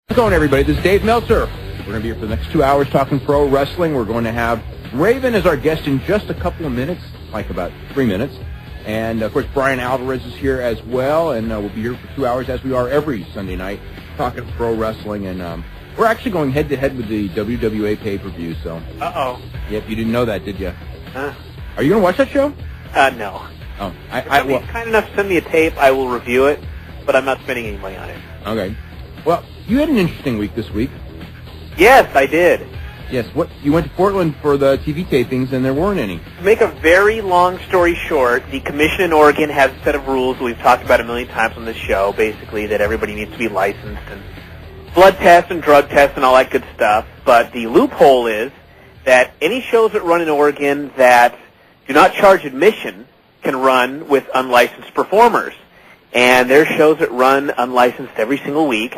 How's it going, everybody? This is Dave Meltzer. We're going to be here for the next 2 hours talking pro wrestling. We're going to have Raven as our guest in just a couple of minutes, like about 3 minutes. And, of course, Bryan Alvarez is here as well, and we'll be here for 2 hours, as we are every Sunday night, talking pro wrestling. And we're actually going head-to-head with the WWA pay-per-view, so... Uh-oh. Yep, you didn't know that, did you? Huh? Are you going to watch that show? No. Oh, If somebody's kind enough to send me a tape, I will review it, but I'm not spending any money on it. Okay. Well, you had an interesting week this week. Yes, I did. Yes, you went to Portland for the TV tapings, and there weren't any. To make a very long story short, the commission in Oregon has a set of rules we've talked about a million times on this show, basically that everybody needs to be licensed and blood tests and drug tests and all that good stuff. But the loophole is that any shows that run in Oregon that do not charge admission can run with unlicensed performers. And there's shows that run unlicensed every single week.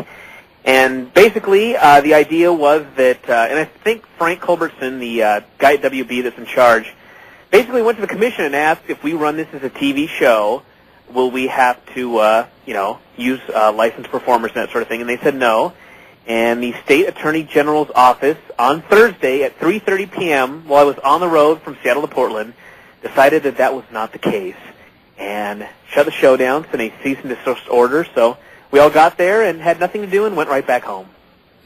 And basically, the idea was that, and I think Frank Culbertson, the guy at WB that's in charge, basically went to the commission and asked if we run this as a TV show, will we have to, use licensed performers and that sort of thing. And they said no. And the State Attorney General's office on Thursday at 3:30 p.m., while I was on the road from Seattle to Portland, decided that that was not the case and shut the show down, sent a cease and desist order. So we all got there and had nothing to do and went right back home.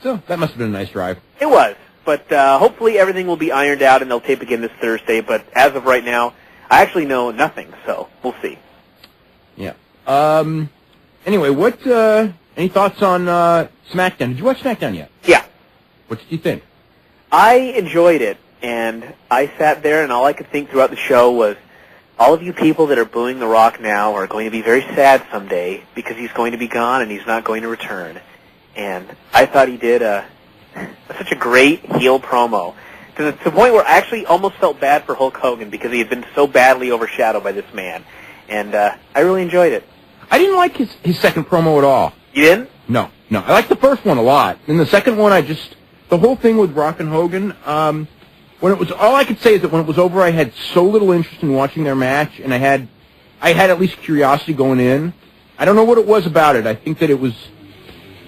So that must have been a nice drive. It was. But hopefully everything will be ironed out and they'll tape again this Thursday. But as of right now, I actually know nothing, so we'll see. Yeah. Anyway, any thoughts on SmackDown? Did you watch SmackDown yet? Yeah. What did you think? I enjoyed it, and I sat there and all I could think throughout the show was, all of you people that are booing The Rock now are going to be very sad someday because he's going to be gone and he's not going to return. And I thought he did such a great heel promo to the point where I actually almost felt bad for Hulk Hogan because he had been so badly overshadowed by this man. And I really enjoyed it. I didn't like his second promo at all. You didn't? No. I liked the first one a lot. And the second one, the whole thing with Rock and Hogan, all I could say is that when it was over, I had so little interest in watching their match, and I had at least curiosity going in. I don't know what it was about it. I think that it was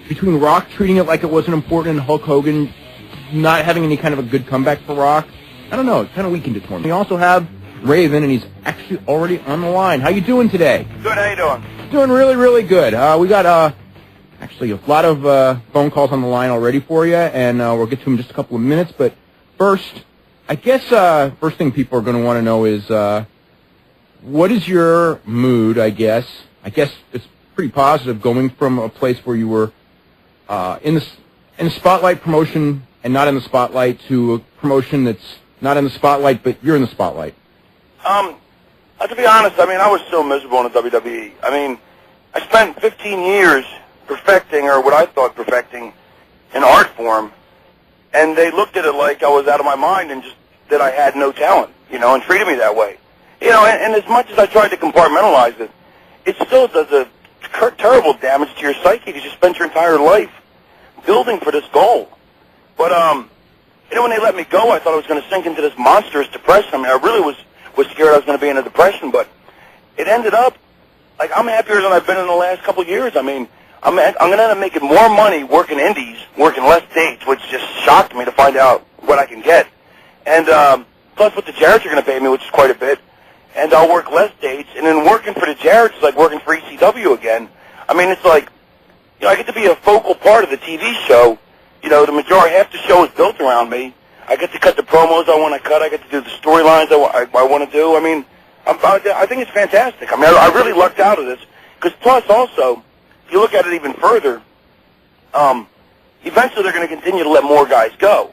between Rock treating it like it wasn't important and Hulk Hogan not having any kind of a good comeback for Rock. I don't know. It kind of weakened it for me. We also have Raven, and he's actually already on the line. How you doing today? Good. How you doing? Doing really, really good. We got actually a lot of phone calls on the line already for you, and we'll get to them in just a couple of minutes. But first, I guess first thing people are going to want to know is what is your mood, I guess it's pretty positive going from a place where you were in the spotlight promotion and not in the spotlight to a promotion that's not in the spotlight, but you're in the spotlight. To be honest, I was so miserable in the WWE. I spent 15 years perfecting, or what I thought perfecting, an art form, and they looked at it like I was out of my mind and just that I had no talent, and treated me that way. And as much as I tried to compartmentalize it, it still does a terrible damage to your psyche because you spent your entire life building for this goal. But, when they let me go, I thought I was going to sink into this monstrous depression. I really was scared I was going to be in a depression, but it ended up, I'm happier than I've been in the last couple of years. I'm going to end up making more money working indies, working less dates, which just shocked me to find out what I can get. And plus what the Jarretts are going to pay me, which is quite a bit. And I'll work less dates. And then working for the Jarretts is like working for ECW again. It's like, I get to be a focal part of the TV show. The majority, half the show is built around me. I get to cut the promos I want to cut. I get to do the storylines I want to do. I think it's fantastic. I really lucked out of this. Because plus also, if you look at it even further, eventually they're going to continue to let more guys go.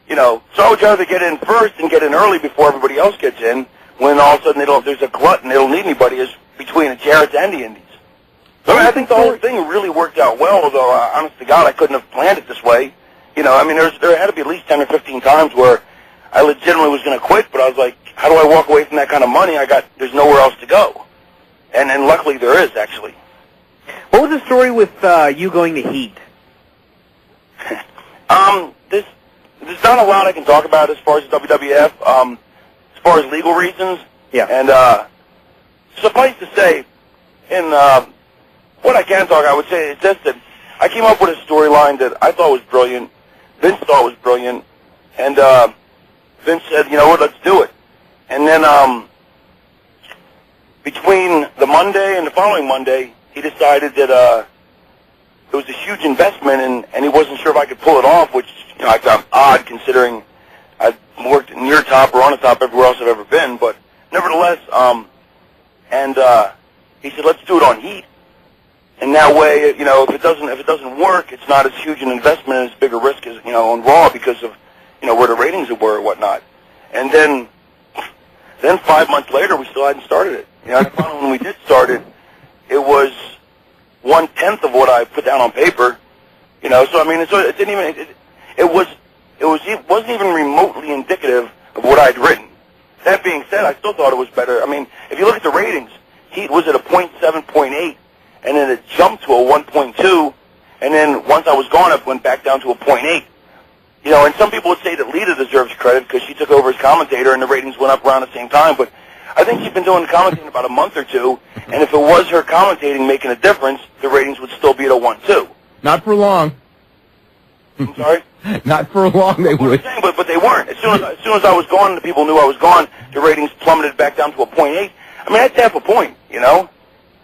So I would rather get in first and get in early before everybody else gets in, when all of a sudden there's a glut and they don't need anybody as between the Jarretts and the Indies. So I think the whole thing really worked out well, although, honest to God, I couldn't have planned it this way. There had to be at least 10 or 15 times where I legitimately was going to quit, but I was like, how do I walk away from that kind of money? There's nowhere else to go. And luckily there is, actually. What was the story with you going to Heat? There's not a lot I can talk about as far as WWF, as far as legal reasons. Yeah. And suffice to say, in what I can talk, I would say it's just that I came up with a storyline that I thought was brilliant. Vince thought was brilliant, and Vince said, you know what, let's do it. And then between the Monday and the following Monday, he decided that it was a huge investment, and he wasn't sure if I could pull it off, which I found odd considering I've worked near top or on the top everywhere else I've ever been. But nevertheless, he said, let's do it on heat. And that way, if it doesn't work, it's not as huge an investment and as big a risk as on Raw because of where the ratings were or whatnot. And then 5 months later, we still hadn't started it. Finally, when we did start it, it was 1/10 of what I put down on paper. So I mean, it didn't even it wasn't even remotely indicative of what I'd written. That being said, I still thought it was better. I mean, if you look at the ratings, Heat was at a 0.7, 0.8. And then it jumped to a 1.2, and then once I was gone, it went back down to a 0.8. And some people would say that Lita deserves credit because she took over as commentator and the ratings went up around the same time, but I think she's been doing the commentating about a month or two, and if it was her commentating making a difference, the ratings would still be at a 1.2. Not for long. I'm sorry? Not for long, they would. But they weren't. As soon as I was gone and the people knew I was gone, the ratings plummeted back down to a 0.8. I mean, that's half a point, no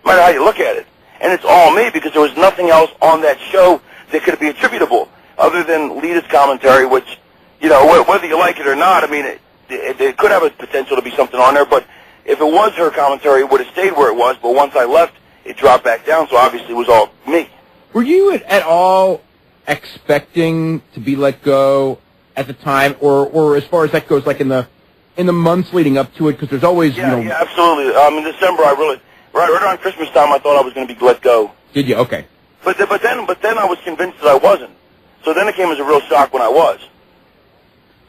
matter how you look at it. And it's all me because there was nothing else on that show that could be attributable other than Lita's commentary, which, whether you like it or not, I mean, it could have a potential to be something on there, but if it was her commentary, it would have stayed where it was, but once I left, it dropped back down, so obviously it was all me. Were you at all expecting to be let go at the time, or as far as that goes, like in the months leading up to it, because there's always, Yeah, absolutely. In December, right around Christmas time, I thought I was going to be let go. Did you? Okay. But then I was convinced that I wasn't. So then it came as a real shock when I was.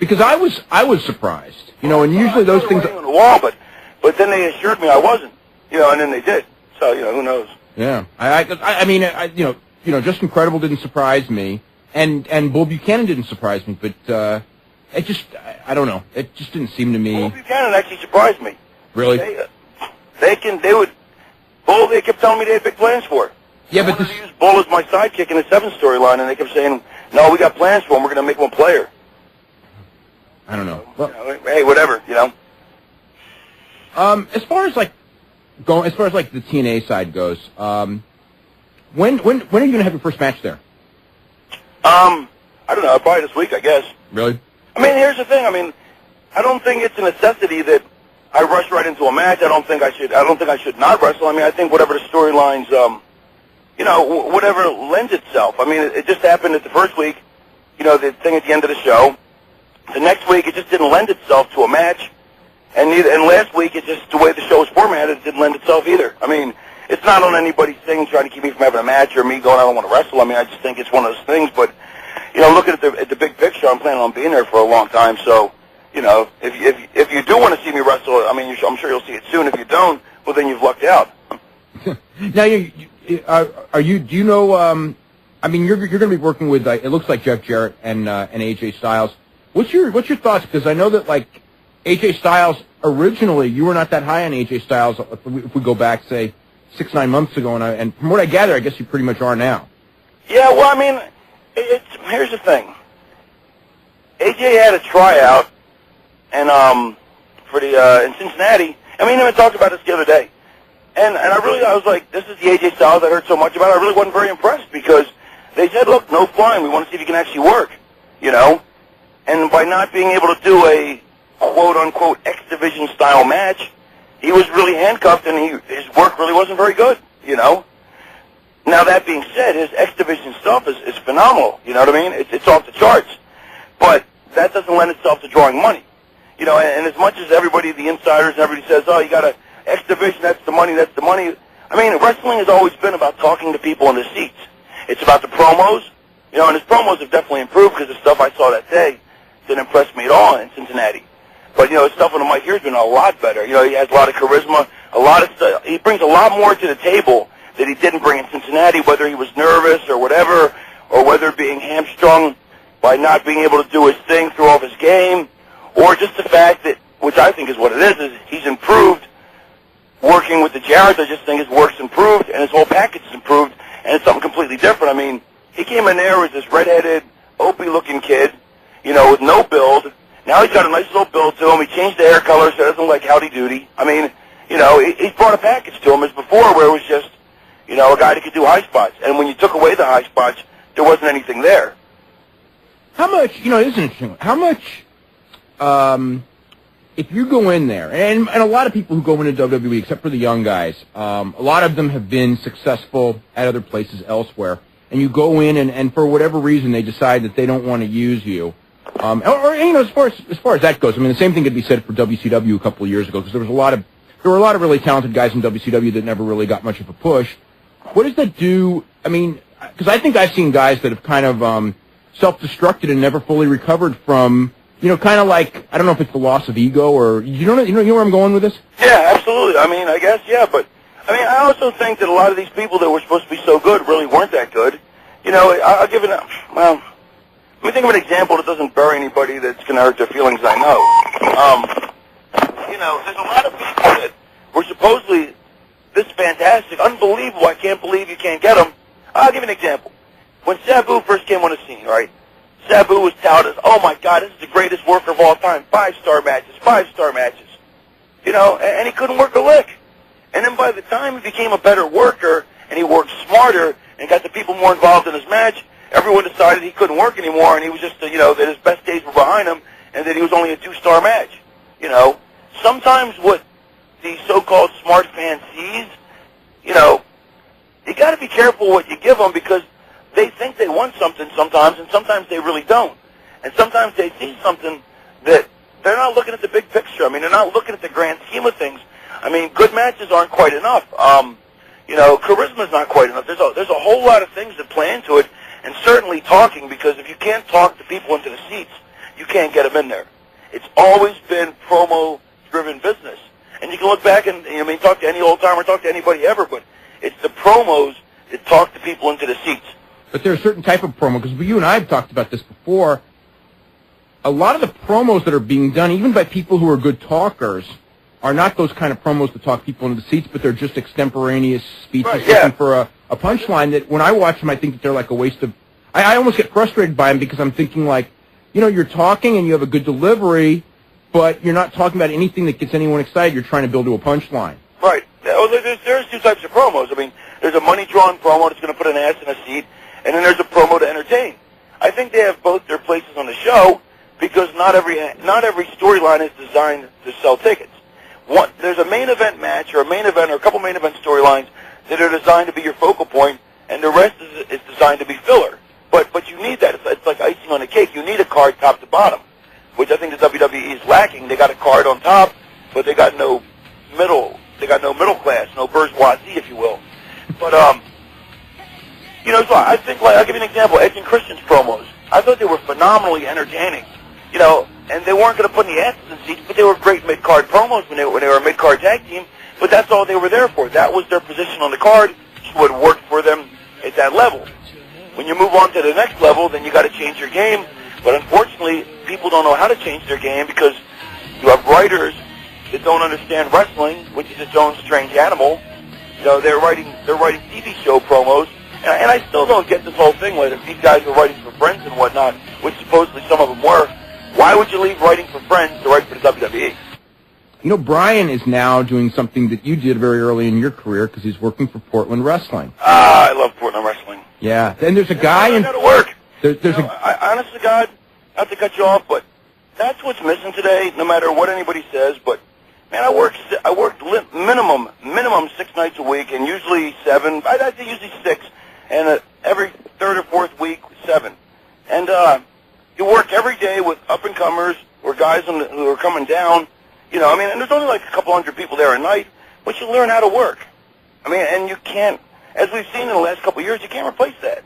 Because I was surprised, and usually those things on the wall, but then they assured me I wasn't, and then they did. So who knows? Yeah, I mean, Just Incredible didn't surprise me, and Bull Buchanan didn't surprise me, but it just, I don't know, it just didn't seem to me. Bull Buchanan actually surprised me. Really? They kept telling me they had big plans for it. Yeah, but they used Bull as my sidekick in the 7 storyline, and they kept saying, no, we got plans for him, we're going to make him a player. I don't know. Well, hey, whatever, As far as like the TNA side goes, when are you going to have your first match there? I don't know, probably this week, I guess. Really? I mean, here's the thing. I mean, I don't think it's a necessity that I rush right into a match. I don't think I should not wrestle. I mean, I think whatever the storylines, whatever lends itself. I mean, it just happened that the first week, the thing at the end of the show. The next week, it just didn't lend itself to a match. And last week, it just, the way the show was formatted, it didn't lend itself either. I mean, it's not on anybody's thing trying to keep me from having a match or me going, I don't want to wrestle. I mean, I just think it's one of those things. But, looking at the big picture, I'm planning on being there for a long time. So, if you do want to see me wrestle, I mean, I'm sure you'll see it soon. If you don't, well, then you've lucked out. Now, do you know, I mean, you're going to be working with, it looks like Jeff Jarrett and AJ Styles. What's your thoughts? Because I know that, like, AJ Styles, originally, you were not that high on AJ Styles if we go back, say, 6-9 months ago, and from what I gather, I guess you pretty much are now. Yeah, well, I mean, here's the thing. AJ had a tryout, and in Cincinnati. I mean, I talked about this the other day, and I was like, this is the AJ Styles I heard so much about. I really wasn't very impressed because they said, look, no flying. We want to see if you can actually work, And by not being able to do a quote-unquote X-Division style match, he was really handcuffed, and his work really wasn't very good, Now, that being said, his X-Division stuff is phenomenal, you know what I mean? It's off the charts. But that doesn't lend itself to drawing money. And as much as everybody, the insiders and everybody says, oh, you got a X-Division, that's the money, that's the money. I mean, wrestling has always been about talking to people in the seats. It's about the promos, and his promos have definitely improved because the stuff I saw that day didn't impress me at all in Cincinnati. But, his stuff on the mic here has been a lot better. He has a lot of charisma, a lot of stuff. He brings a lot more to the table that he didn't bring in Cincinnati, whether he was nervous or whatever, or whether being hamstrung by not being able to do his thing, throw off his game, or just the fact that, which I think is what it is he's improved working with the Jarretts. I just think his work's improved, and his whole package is improved, and it's something completely different. I mean, He came in there as this redheaded, opie-looking kid, you know, with no build. Now he's got a nice little build to him. He changed the hair color so it doesn't look like Howdy Doody. I mean, you know, he's brought a package to him as before where it was just, you know, a guy that could do high spots. And when you took away the high spots, there wasn't anything there. How much, you know, it is interesting, how much, if you go in there, and a lot of people who go into WWE, except for the young guys, a lot of them have been successful at other places elsewhere, and you go in and for whatever reason they decide that they don't want to use you, or you know, as far as that goes, I mean, the same thing could be said for WCW a couple of years ago, because there were a lot of really talented guys in WCW that never really got much of a push. What does that do? I mean, because I think I've seen guys that have kind of self-destructed and never fully recovered from, you know, kind of like, I don't know if it's the loss of ego or, you know where I'm going with this? Yeah, absolutely. I mean, I guess, yeah, but, I mean, I also think that a lot of these people that were supposed to be so good really weren't that good. You know, I'll give it, well, let me think of an example that doesn't bury anybody that's going to hurt their feelings, I know. You know, there's a lot of people that were supposedly this fantastic, unbelievable, I can't believe you can't get them. I'll give you an example. When Sabu first came on the scene, right, Sabu was touted as, oh my God, this is the greatest worker of all time. 5-star matches, 5-star matches. You know, and he couldn't work a lick. And then by the time he became a better worker and he worked smarter and got the people more involved in his match, everyone decided he couldn't work anymore and he was just, you know, that his best days were behind him and that he was only a 2-star match. You know, sometimes what the so-called smart fan sees, you know, you got to be careful what you give them because they think they want something sometimes, and sometimes they really don't. And sometimes they see something that they're not looking at the big picture. I mean, they're not looking at the grand scheme of things. I mean, good matches aren't quite enough. You know, charisma's not quite enough. There's a whole lot of things that play into it, and certainly talking, because if you can't talk the people into the seats, you can't get them in there. It's always been promo-driven business. And you can look back and, I mean, talk to any old-timer, talk to anybody ever, but it's the promos that talk the people into the seats. But there's a certain type of promo, because you and I have talked about this before. A lot of the promos that are being done, even by people who are good talkers, are not those kind of promos that talk people into the seats, but they're just extemporaneous speeches looking for a punchline that when I watch them, I think that they're like a waste of... I almost get frustrated by them because I'm thinking like, you know, you're talking and you have a good delivery, but you're not talking about anything that gets anyone excited. You're trying to build to a punchline. Right. Well, there's two types of promos. I mean, there's a money-drawn promo that's going to put an ass in a seat, and then there's a promo to entertain. I think they have both their places on the show because not every storyline is designed to sell tickets. There's a main event match or a main event or a couple main event storylines that are designed to be your focal point, and the rest is designed to be filler. But you need that. It's like icing on a cake. You need a card top to bottom, which I think the WWE is lacking. They got a card on top, but they got no middle. They got no middle class, no bourgeoisie, if you will. But you know, so I think, like, I'll give you an example. Edge and Christian's promos. I thought they were phenomenally entertaining. You know, and they weren't going to put any asses in seats, but they were great mid-card promos when they were a mid-card tag team. But that's all they were there for. That was their position on the card. It's what worked for them at that level. When you move on to the next level, then you got to change your game. But unfortunately, people don't know how to change their game because you have writers that don't understand wrestling, which is its own strange animal. You know, they're writing TV show promos. And I still don't get this whole thing where these guys are writing for friends and whatnot, which supposedly some of them were. Why would you leave writing for friends to write for the WWE? You know, Bryan is now doing something that you did very early in your career because he's working for Portland Wrestling. Ah, I love Portland Wrestling. Yeah, and there's a guy in... I got to work. There's honest to God, not to cut you off, but that's what's missing today, no matter what anybody says. But, man, I worked minimum 6 nights a week, and usually 7. I'd say usually 6. And every third or fourth week, 7. And you work every day with up-and-comers or guys who are coming down. You know, I mean, and there's only like a couple hundred people there a night, but you learn how to work. I mean, and you can't, as we've seen in the last couple of years, you can't replace that.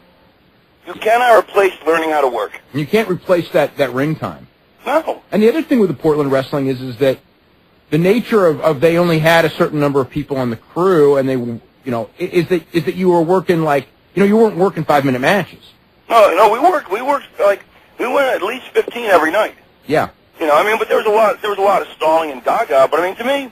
You cannot replace learning how to work. You can't replace that ring time. No. And the other thing with the Portland Wrestling is that the nature of they only had a certain number of people on the crew, and they, you know, is that you were working like, you know, you weren't working 5-minute matches. No, we worked like, we went at least 15 every night. Yeah. You know, I mean, but there was a lot of stalling and gaga, but I mean, to me,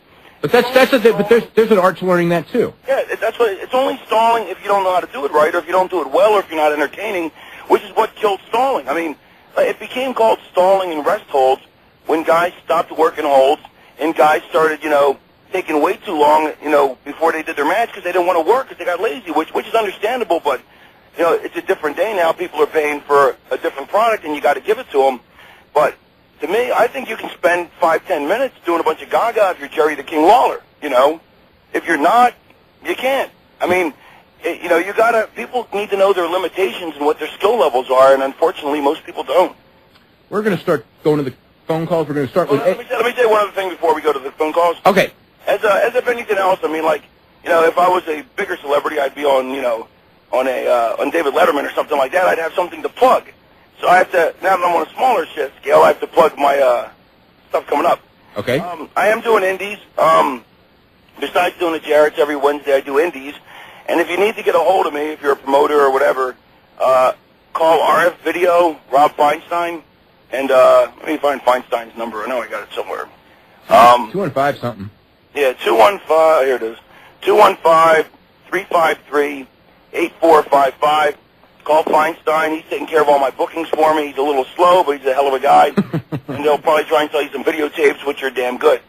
But there's an art to learning that too. Yeah, that's what it's only stalling if you don't know how to do it right, or if you don't do it well, or if you're not entertaining, which is what killed stalling. I mean, it became called stalling in rest holds when guys stopped working holds and guys started, taking way too long, before they did their match because they didn't want to work because they got lazy, which is understandable, but it's a different day now. People are paying for a different product, and you got to give it to them. But to me, I think you can spend 5-10 minutes doing a bunch of gaga if you're Jerry the King Lawler. If you're not, you can't. I mean, people need to know their limitations and what their skill levels are, and unfortunately, most people don't. We're going to start going to the phone calls. We're going to start with. Let me say one other thing before we go to the phone calls. Okay. As if anything else, I mean, if I was a bigger celebrity, I'd be on on David Letterman or something like that. I'd have something to plug. So I have to, now that I'm on a smaller scale, I have to plug my stuff coming up. Okay. I am doing indies. Besides doing the Jarrett's every Wednesday, I do indies. And if you need to get a hold of me, if you're a promoter or whatever, call RF Video, Rob Feinstein, and let me find Feinstein's number. I know I got it somewhere. 215 something. Yeah, 215, here it is, 215-353-8455. Call Feinstein. He's taking care of all my bookings for me. He's a little slow, but he's a hell of a guy. And they'll probably try and sell you some videotapes, which are damn good.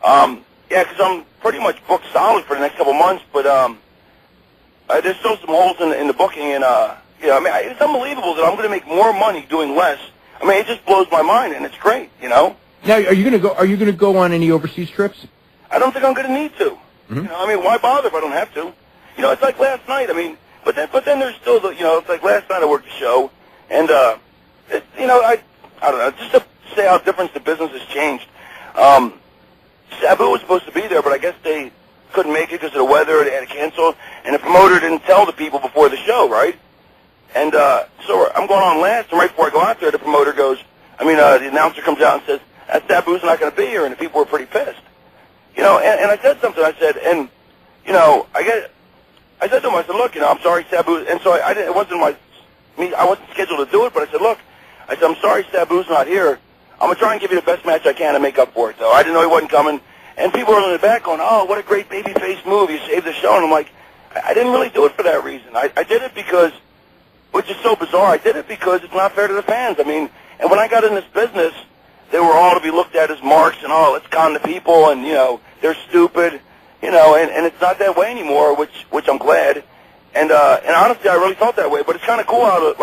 Yeah, because I'm pretty much booked solid for the next couple months, but there's still some holes in the booking, and it's unbelievable that I'm going to make more money doing less. I mean, it just blows my mind, and it's great, Now, are you going to go on any overseas trips? I don't think I'm going to need to. Mm-hmm. Why bother if I don't have to? It's like last night. I mean, but then there's still the, it's like last night I worked the show, and I don't know, just to say how different the business has changed. Sabu was supposed to be there, but I guess they couldn't make it because of the weather. They had to cancel, and the promoter didn't tell the people before the show, right? And so I'm going on last, and right before I go out there, the promoter goes, the announcer comes out and says, Sabu's not going to be here, and the people were pretty pissed. And I said something. I said, I said to him, I said, look, I'm sorry, Sabu, and so it wasn't I wasn't scheduled to do it, but I said, look, I'm sorry Sabu's not here. I'm going to try and give you the best match I can to make up for it, though. I didn't know he wasn't coming, and people were in the back going, oh, what a great babyface move, you saved the show, and I'm like, I didn't really do it for that reason. I did it because, which is so bizarre, I did it because it's not fair to the fans. And when I got in this business, they were all to be looked at as marks, and let's con the people, and, they're stupid. And it's not that way anymore, which I'm glad. And honestly, I really felt that way. But it's kind of cool how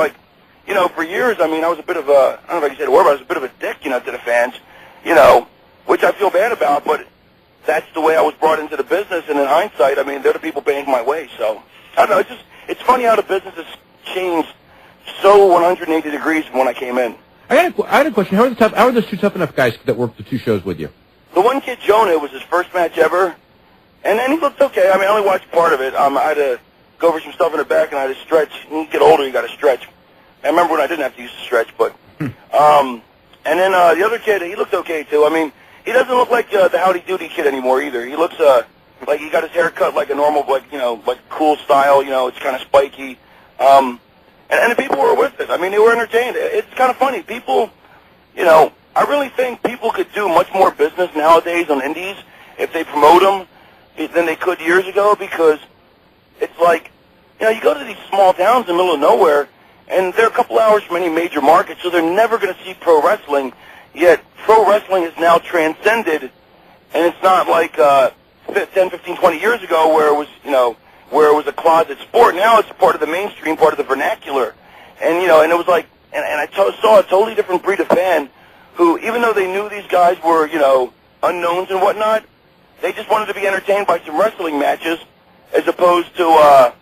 for years, I was a bit of a, I don't know if I can say the word, but I was a bit of a dick, to the fans, which I feel bad about. But that's the way I was brought into the business. And in hindsight, they're the people paying my way. So I don't know. It's funny how the business has changed so 180 degrees from when I came in. I had a question. How are those two tough enough guys that worked the two shows with you? The one kid, Jonah, it was his first match ever. And then he looked okay. I only watched part of it. I had to go over some stuff in the back, and I had to stretch. When you get older, you got to stretch. I remember when I didn't have to use the stretch, but. And then the other kid, he looked okay too. He doesn't look like the Howdy Doody kid anymore either. He looks like he got his hair cut like a normal, like cool style. It's kind of spiky. And the people were with it. They were entertained. It's kind of funny. People, I really think people could do much more business nowadays on indies if they promote them than they could years ago, because it's like, you go to these small towns in the middle of nowhere, and they're a couple hours from any major market, so they're never going to see pro wrestling, yet pro wrestling is now transcended, and it's not like 10, 15, 20 years ago where it was, where it was a closet sport. Now it's part of the mainstream, part of the vernacular. And, and it was like, and I saw a totally different breed of fan who, even though they knew these guys were, unknowns and whatnot, they just wanted to be entertained by some wrestling matches as opposed to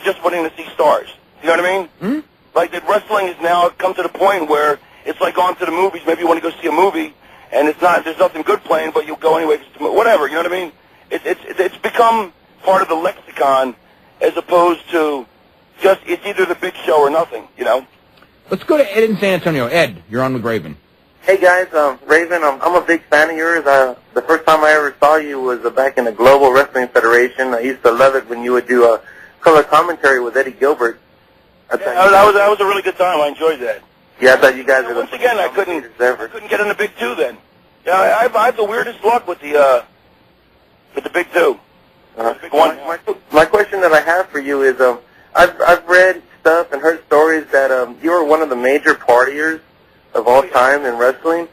just wanting to see stars. You know what I mean? Mm-hmm. Like that wrestling has now come to the point where it's like going to the movies. Maybe you want to go see a movie, and there's nothing good playing, but you'll go anyway, whatever. You know what I mean? It's become part of the lexicon as opposed to just it's either the big show or nothing. Let's go to Ed in San Antonio. Ed, you're on with Raven. Hey guys, Raven, I'm a big fan of yours. The first time I ever saw you was back in the Global Wrestling Federation. I used to love it when you would do a color commentary with Eddie Gilbert. That was a really good time. I enjoyed that. Yeah, I thought you guys were once again, I couldn't get in the big two then. Yeah, I have the weirdest luck with the With the big two. Big one. My question that I have for you is, I've read stuff and heard stories that you were one of the major partiers of all time in wrestling,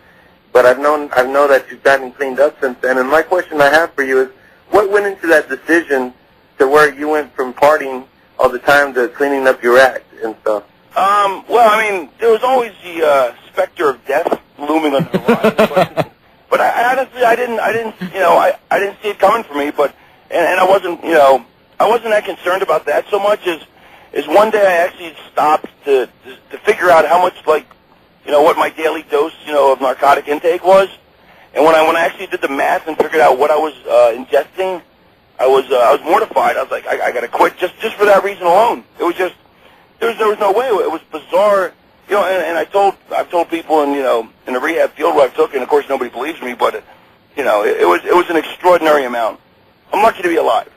but I know that you've gotten cleaned up since then. And my question I have for you is, what went into that decision to where you went from partying all the time to cleaning up your act and stuff? Well, I mean, there was always the specter of death looming on the horizon. But I honestly, I didn't, I didn't see it coming for me. But and I wasn't, I wasn't that concerned about that so much as one day I actually stopped to figure out how much, like, what my daily dose, of narcotic intake was. And when I actually did the math and figured out what I was ingesting, I was mortified. I was like, I got to quit just for that reason alone. It was just there was no way. It was bizarre, And I've told people in the rehab field where I took, and of course nobody believes me, but it was an extraordinary amount. I'm lucky to be alive.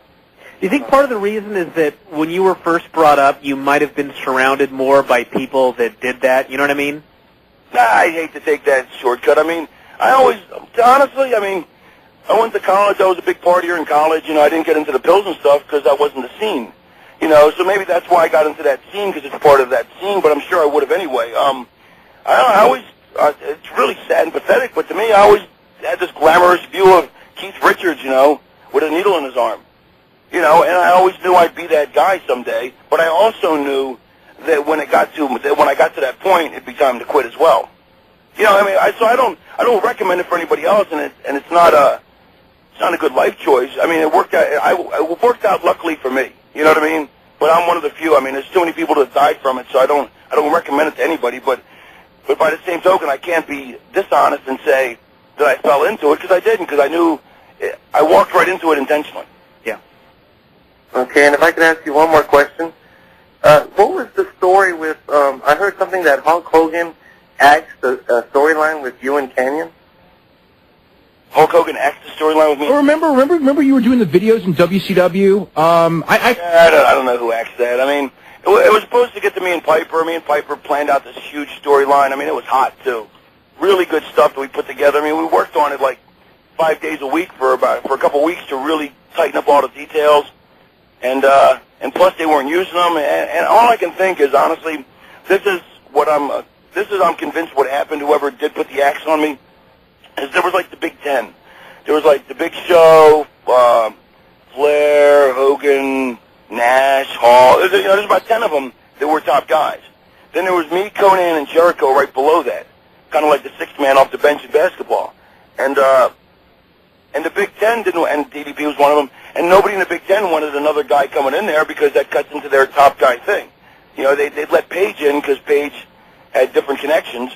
Do you think part of the reason is that when you were first brought up, you might have been surrounded more by people that did that? You know what I mean? Nah, I hate to take that shortcut. I mean, honestly, I went to college. I was a big partier in college. I didn't get into the pills and stuff because that wasn't the scene. So maybe that's why I got into that scene, because it's part of that scene, but I'm sure I would have anyway. I always, it's really sad and pathetic, but to me, I always had this glamorous view of Keith Richards, with a needle in his arm. And I always knew I'd be that guy someday, but I also knew that when I got to that point, it'd be time to quit as well. So I don't recommend it for anybody else, and it's not a good life choice. It worked out. It worked out luckily for me. You know what I mean? But I'm one of the few. There's too many people that died from it, so I don't recommend it to anybody. But by the same token, I can't be dishonest and say that I fell into it, because I didn't, because I knew I walked right into it intentionally. Yeah. Okay, and if I could ask you one more question. What was the story with, I heard something that Hulk Hogan axed a storyline with you and Canyon? Hulk Hogan axed the storyline with me? Oh, remember you were doing the videos in WCW? I don't know who axed that. It was supposed to get to me and Piper. Me and Piper planned out this huge storyline. It was hot, too. Really good stuff that we put together. We worked on it like 5 days a week for a couple weeks to really tighten up all the details. And plus they weren't using them, and all I can think is, honestly, I'm convinced what happened, whoever did put the axe on me, is there was like the Big Ten. There was like the Big Show, Flair, Hogan, Nash, Hall. There's about 10 of them that were top guys. Then there was me, Conan, and Jericho right below that, kind of like the sixth man off the bench in basketball. And the Big Ten didn't, and DDP was one of them, and nobody in the Big Ten wanted another guy coming in there because that cuts into their top guy thing. They'd let Paige in because Paige had different connections,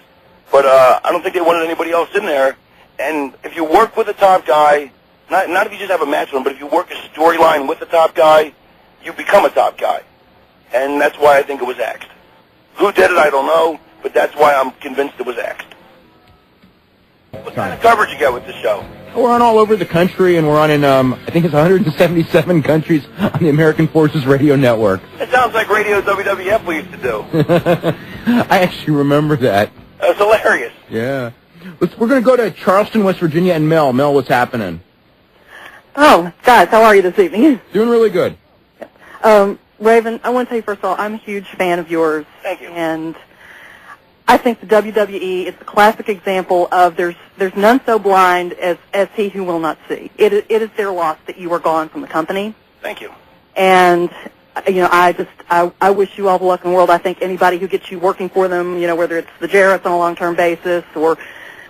but I don't think they wanted anybody else in there. And if you work with a top guy, not if you just have a match with him, but if you work a storyline with the top guy, you become a top guy. And that's why I think it was axed. Who did it, I don't know, but that's why I'm convinced it was axed. What kind of coverage you get with this show? We're on all over the country, and we're on in, I think it's 177 countries on the American Forces Radio Network. It sounds like Radio WWF we used to do. I actually remember that. That was hilarious. Yeah. We're going to go to Charleston, West Virginia, and Mel. Mel, what's happening? Oh, guys, how are you this evening? Doing really good. Raven, I want to tell you, first of all, I'm a huge fan of yours. Thank you. And I think the WWE is the classic example of there's none so blind as he who will not see. It is their loss that you are gone from the company. Thank you. And I wish you all the luck in the world. I think anybody who gets you working for them, whether it's the Jarretts on a long-term basis or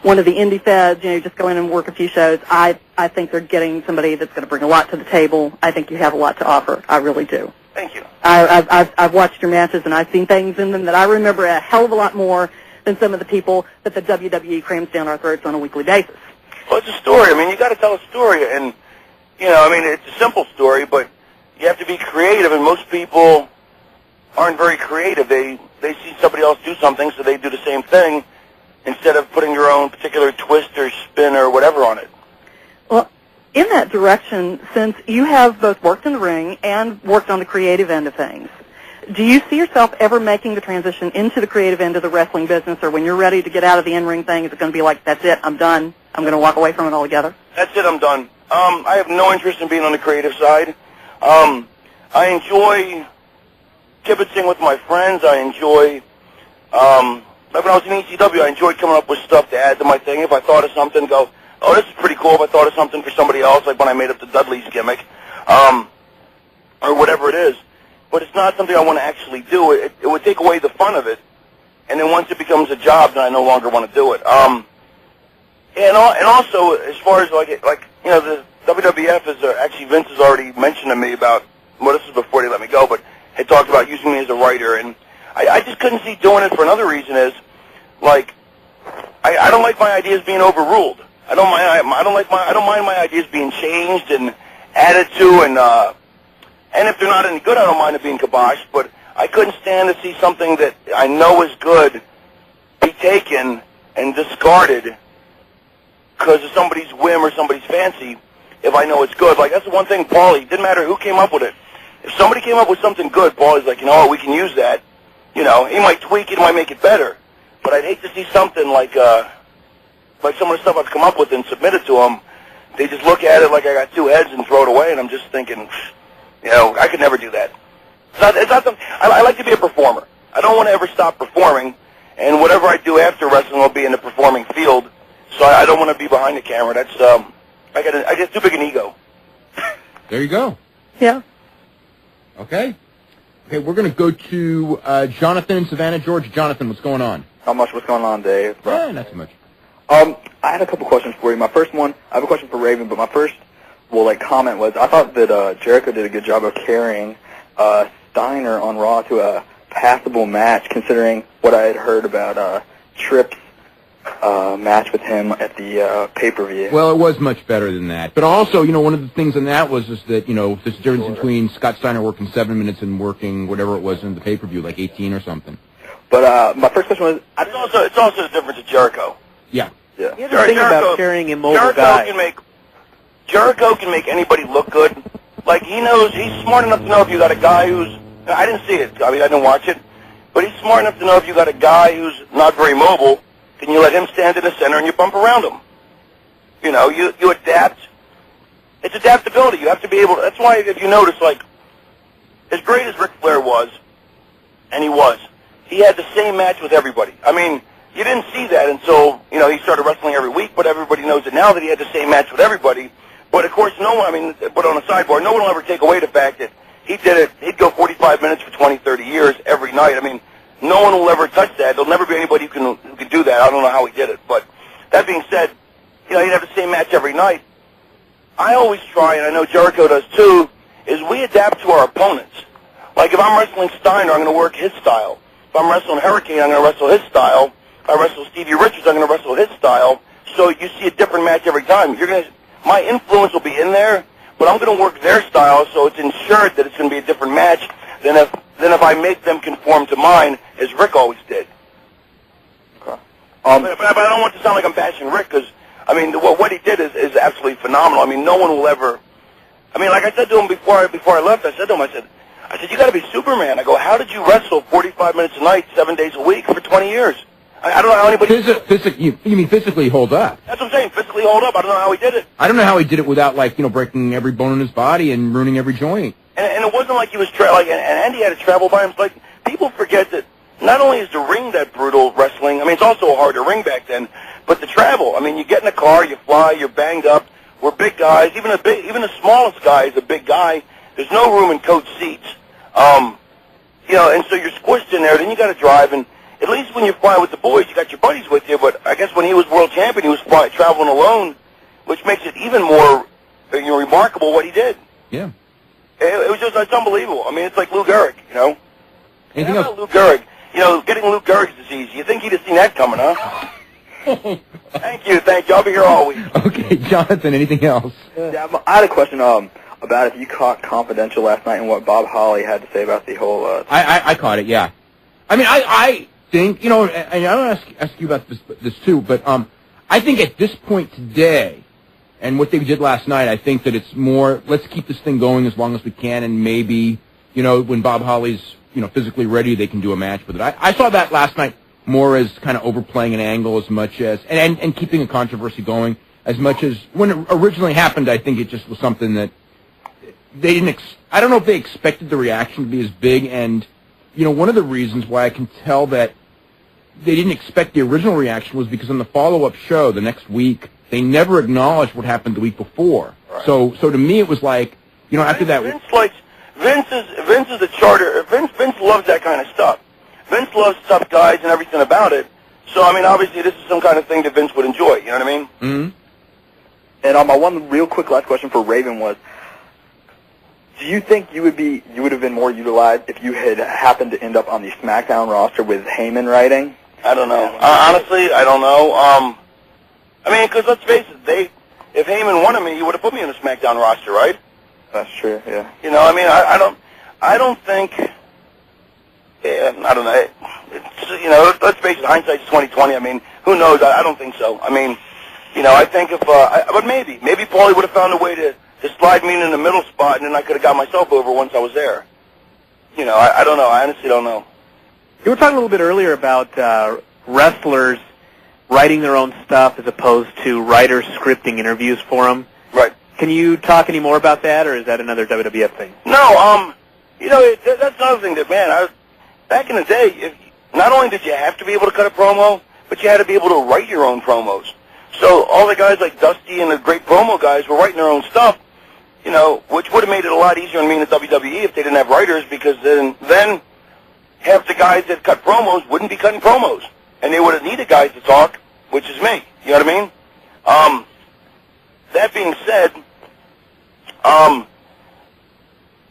one of the indie feds, just go in and work a few shows. I think they're getting somebody that's going to bring a lot to the table. I think you have a lot to offer. I really do. Thank you. I've watched your matches, and I've seen things in them that I remember a hell of a lot more than some of the people that the WWE crams down our throats on a weekly basis. Well, it's a story. You got to tell a story, and, it's a simple story, but you have to be creative, and most people aren't very creative. They see somebody else do something, so they do the same thing instead of putting your own particular twist or spin or whatever on it. Well, in that direction, since you have both worked in the ring and worked on the creative end of things, do you see yourself ever making the transition into the creative end of the wrestling business, or when you're ready to get out of the in-ring thing, is it going to be like, that's it, I'm done, I'm going to walk away from it altogether? That's it, I'm done. I have no interest in being on the creative side. I enjoy kibitzing with my friends. I enjoy, like when I was in ECW, I enjoyed coming up with stuff to add to my thing. If I thought of something, go, oh, this is pretty cool. If I thought of something for somebody else, like when I made up the Dudley's gimmick, or whatever it is. But it's not something I want to actually do. It would take away the fun of it. And then once it becomes a job, then I no longer want to do it. And also, as far as like you know, the WWF is actually Vince has already mentioned to me about. Well, this is before they let me go, but had talked about using me as a writer, and I just couldn't see doing it for another reason. Is like I don't like my ideas being overruled. I don't mind my ideas being changed and added to, and if they're not any good, I don't mind it being kiboshed. But I couldn't stand to see something that I know is good be taken and discarded because of somebody's whim or somebody's fancy. If I know it's good, like that's the one thing, Paulie. Didn't matter who came up with it. If somebody came up with something good, Paulie's like, you know what, we can use that. You know, he might tweak it, might make it better. But I'd hate to see something like some of the stuff I've come up with and submitted to them. They just look at it like I got two heads and throw it away, and I'm just thinking, you know, I could never do that. It's not something. I like to be a performer. I don't want to ever stop performing, and whatever I do after wrestling will be in the performing field. So I don't want to be behind the camera. That's I get too big an ego. There you go. Yeah. Okay. Okay, we're going to go to Jonathan in Savannah, Georgia. Jonathan, what's going on? Not much. What's going on, Dave? Yeah, not too much. I had a couple questions for you. My first one, I have a question for Raven, but my first, comment was I thought that Jericho did a good job of carrying Steiner on Raw to a passable match, considering what I had heard about Tripp's match with him at the pay-per-view. Well, it was much better than that. But also, you know, one of the things in that was just that, you know, this difference between Scott Steiner working 7 minutes and working whatever it was in the pay-per-view, like 18 or something. But my first question was... It's also the difference of Jericho. Yeah. Yeah. You have to think about carrying a mobile guy. Jericho can make anybody look good. Like, he's smart enough to know if you got a guy who's... I didn't see it. I mean, I didn't watch it. But he's smart enough to know if you got a guy who's not very mobile, then you let him stand in the center and you bump around him. You know, you adapt. It's adaptability. You have to be able to... That's why, if you notice, like, as great as Ric Flair was, and he had the same match with everybody. I mean, you didn't see that until, you know, he started wrestling every week, but everybody knows it now that he had the same match with everybody. But, of course, but on a sidebar, no one will ever take away the fact that he did it. He'd go 45 minutes for 20, 30 years every night. I mean, no one will ever touch that. There'll never be anybody who can do that. I don't know how he did it. But that being said, you know, he'd have the same match every night. I always try, and I know Jericho does too, is we adapt to our opponents. Like if I'm wrestling Steiner, I'm going to work his style. If I'm wrestling Hurricane, I'm going to wrestle his style. If I wrestle Stevie Richards, I'm going to wrestle his style. So you see a different match every time. My influence will be in there, but I'm going to work their style, so it's ensured that it's going to be a different match than if I make them conform to mine, as Rick always did. Okay. But I don't want to sound like I'm bashing Rick, because, I mean, what he did is absolutely phenomenal. I mean, no one will ever... I mean, like I said to him before I left, I said to him, I said, you got to be Superman. I go, how did you wrestle 45 minutes a night, 7 days a week for 20 years? I don't know how anybody... You mean physically hold up? That's what I'm saying, physically hold up. I don't know how he did it. I don't know how he did it without, like, you know, breaking every bone in his body and ruining every joint. And it wasn't like he was and Andy had to travel by himself. Like, people forget that not only is the ring that brutal wrestling, I mean, it's also hard to ring back then, but the travel. I mean, you get in a car, you fly, you're banged up. We're big guys. Even the smallest guy is a big guy. There's no room in coach seats. You know, and so you're squished in there. Then you got to drive, and at least when you fly with the boys, you got your buddies with you. But I guess when he was world champion, he was traveling alone, which makes it even more remarkable what he did. Yeah. It was just, it's unbelievable. I mean, it's like Lou Gehrig, you know. Anything else? Lou Gehrig. You know, getting Lou Gehrig's disease. You think he'd have seen that coming, huh? Thank you. I'll be here all week. Okay, Jonathan, anything else? Yeah, I had a question about if you caught Confidential last night and what Bob Holly had to say about the whole... I caught it, yeah. I mean, I think, you know, and I want to ask you about this too, but I think at this point today, and what they did last night, I think that it's more, let's keep this thing going as long as we can, and maybe, you know, when Bob Holly's, you know, physically ready, they can do a match with it. I saw that last night more as kind of overplaying an angle as much as, and keeping a controversy going, as much as when it originally happened. I think it just was something that they didn't. I don't know if they expected the reaction to be as big, and one of the reasons why I can tell that they didn't expect the original reaction was because on the follow-up show the next week, they never acknowledged what happened the week before. Right. So to me, it was like, after that. Vince is the charter. Vince loves that kind of stuff. Vince loves tough guys and everything about it. So, I mean, obviously, this is some kind of thing that Vince would enjoy. You know what I mean? Mm-hmm. And my one real quick last question for Raven was, do you think you would have been more utilized if you had happened to end up on the SmackDown roster with Heyman writing? I don't know. Honestly, I don't know. I mean, because let's face it, if Heyman wanted me, he would have put me on the SmackDown roster, right? That's true. Yeah. I mean, I don't think. Yeah, I don't know. It's, let's face it, hindsight's 20/20. I mean, who knows? I don't think so. I mean, I think if, but maybe Paulie would have found a way to slide me in the middle spot, and then I could have got myself over once I was there. I don't know. I honestly don't know. You were talking a little bit earlier about wrestlers writing their own stuff as opposed to writers scripting interviews for them. Right. Can you talk any more about that, or is that another WWF thing? No. That's another thing that, man, back in the day, not only did you have to be able to cut a promo, but you had to be able to write your own promos. So all the guys like Dusty and the great promo guys were writing their own stuff, which would have made it a lot easier on me in the WWE if they didn't have writers, because then half the guys that cut promos wouldn't be cutting promos, and they would have needed guys to talk, which is me. You know what I mean? That being said,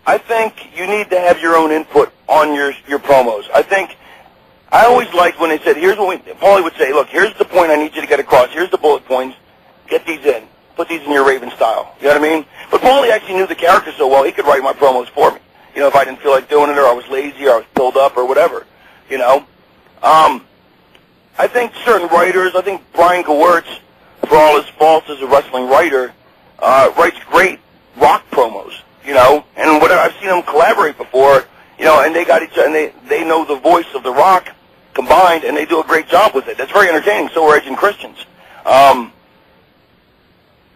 I think you need to have your own input on your promos. I always liked when they said, here's what Paulie would say, look, here's the point I need you to get across. Here's the bullet points. Get these in. Put these in your Raven style. You know what I mean? But Paulie actually knew the character so well, he could write my promos for me. If I didn't feel like doing it, or I was lazy, or I was filled up, or whatever. I think certain writers, I think Brian Gewirtz, for all his faults as a wrestling writer, writes great rock promos, and whatever, I've seen them collaborate before, and they got each other, and they know the voice of the Rock combined, and they do a great job with it. That's very entertaining. So are Edge and Christians. I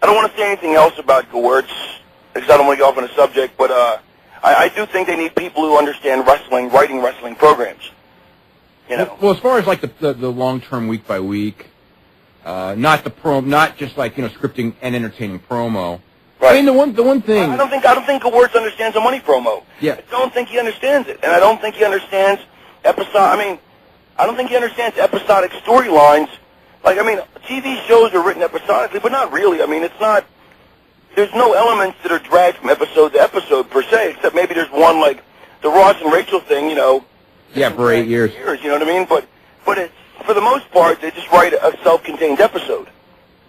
don't want to say anything else about Gewirtz, because I don't want to get off on a subject, but I do think they need people who understand wrestling, writing wrestling programs. Well, as far as like the long-term week by week, not just like scripting and entertaining promo. Right. I mean, the one thing. I don't think Gewirtz understands a money promo. Yeah. I don't think he understands it, and I don't think he understands I don't think he understands episodic storylines. TV shows are written episodically, but not really. I mean, it's not. There's no elements that are dragged from episode to episode per se, except maybe there's one like the Ross and Rachel thing. Yeah, for 8 years. You know what I mean? But it's, for the most part, they just write a self-contained episode.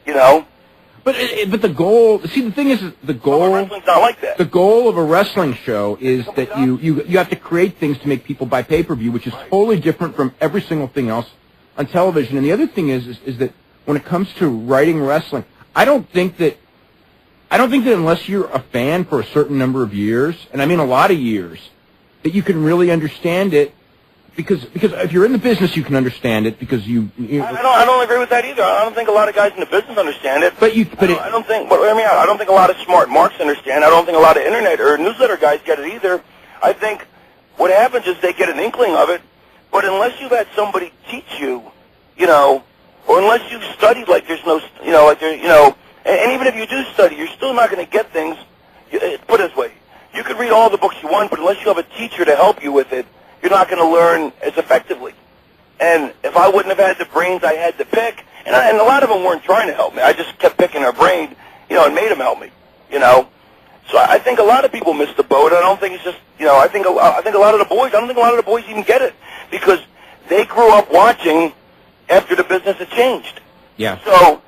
But the goal. See, the thing is, the goal. Wrestling's not like that. The goal of a wrestling show is that you have to create things to make people buy pay-per-view, which is totally different from every single thing else on television. And the other thing is that when it comes to writing wrestling, I don't think that unless you're a fan for a certain number of years, and I mean a lot of years, that you can really understand it. Because if you're in the business, you can understand it. Because I don't agree with that either. I don't think a lot of guys in the business understand it. I don't think a lot of smart marks understand. I don't think a lot of internet or newsletter guys get it either. I think what happens is they get an inkling of it, but unless you've had somebody teach you, or unless you've studied like there's no, and even if you do study, you're still not going to get things. Put it this way, you could read all the books you want, but unless you have a teacher to help you with it, you're not going to learn as effectively. And if I wouldn't have had the brains I had to pick, and a lot of them weren't trying to help me, I just kept picking their brain, and made them help me, So I think a lot of people miss the boat. I don't think it's just, I think a lot of the boys even get it, because they grew up watching after the business had changed. Yeah. So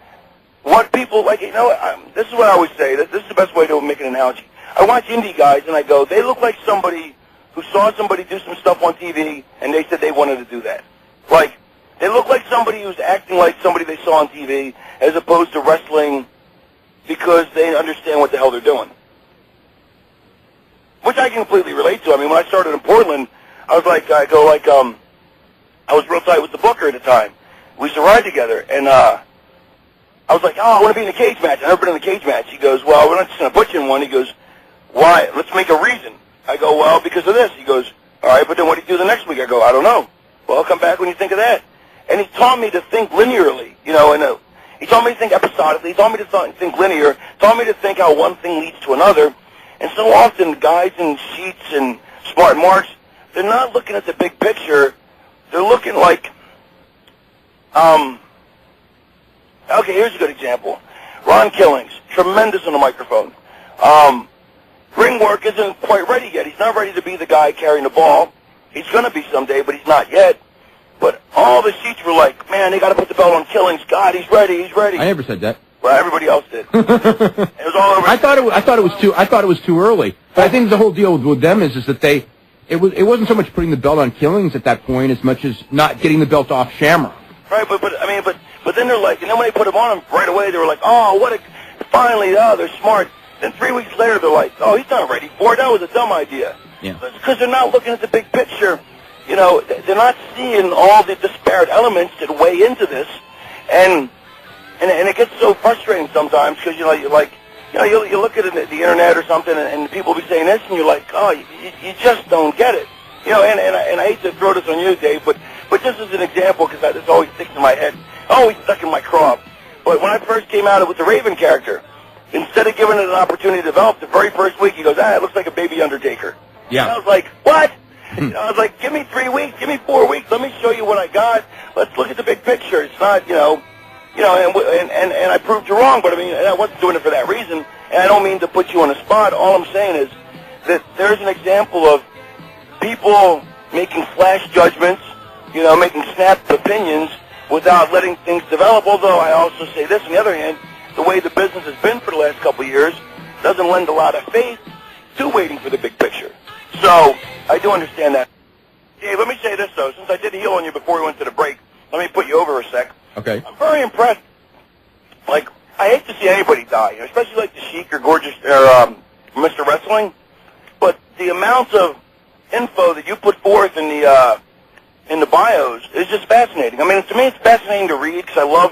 what people this is what I always say. This is the best way to make an analogy. I watch indie guys, and I go, they look like somebody who saw somebody do some stuff on TV, and they said they wanted to do that. Like, they look like somebody who's acting like somebody they saw on TV, as opposed to wrestling because they understand what the hell they're doing. Which I can completely relate to. I mean, when I started in Portland, I was I was real tight with the booker at the time. We used to ride together, and I I was like, oh, I want to be in a cage match. I've never been in a cage match. He goes, well, we're not just going to put you in one. He goes, why? Let's make a reason. I go, well, because of this. He goes, all right, but then what do you do the next week? I go, I don't know. Well, come back when you think of that. And he taught me to think linearly, you know, and he taught me to think episodically. He taught me to think linear. Taught me to think how one thing leads to another. And so often, guys in sheets and smart marks, they're not looking at the big picture. They're looking like, okay, here's a good example. Ron Killings, tremendous on the microphone. Ring work isn't quite ready yet. He's not ready to be the guy carrying the ball. He's going to be someday, but he's not yet. But all the sheets were like, man, they got to put the belt on Killings. God, he's ready. He's ready. I never said that. Well, everybody else did. It was all over. I thought it was too early. But I think the whole deal with them is that it wasn't so much putting the belt on Killings at that point as much as not getting the belt off Shamrock. Right, but then they're like, and then when they put him on him right away, they were like, oh, finally, they're smart. Then 3 weeks later, they're like, oh, he's not ready for it. That was a dumb idea. Yeah. Because they're not looking at the big picture. You know, they're not seeing all the disparate elements that weigh into this, and it gets so frustrating sometimes because you look at the internet or something, and people will be saying this, and you're like, oh, you just don't get it. You know, and I hate to throw this on you, Dave, but just as an example, because this always sticks in my head, always stuck in my craw. But when I first came out with the Raven character, instead of giving it an opportunity to develop, the very first week he goes, it looks like a baby Undertaker. Yeah. And I was like, what? I was like, give me 3 weeks, give me 4 weeks, let me show you what I got. Let's look at the big picture. It's not, and I proved you wrong, but I mean, I wasn't doing it for that reason, and I don't mean to put you on the spot. All I'm saying is that there's an example of people making flash judgments, making snap opinions without letting things develop, although I also say this, on the other hand, the way the business has been for the last couple of years doesn't lend a lot of faith to waiting for the big picture. So, I do understand that. Dave, let me say this, though. Since I did heal on you before we went to the break, let me put you over a sec. Okay. I'm very impressed. Like, I hate to see anybody die, especially like the Sheik or Mr. Wrestling, but the amount of info that you put forth in the bios is just fascinating. I mean, to me, it's fascinating to read because I love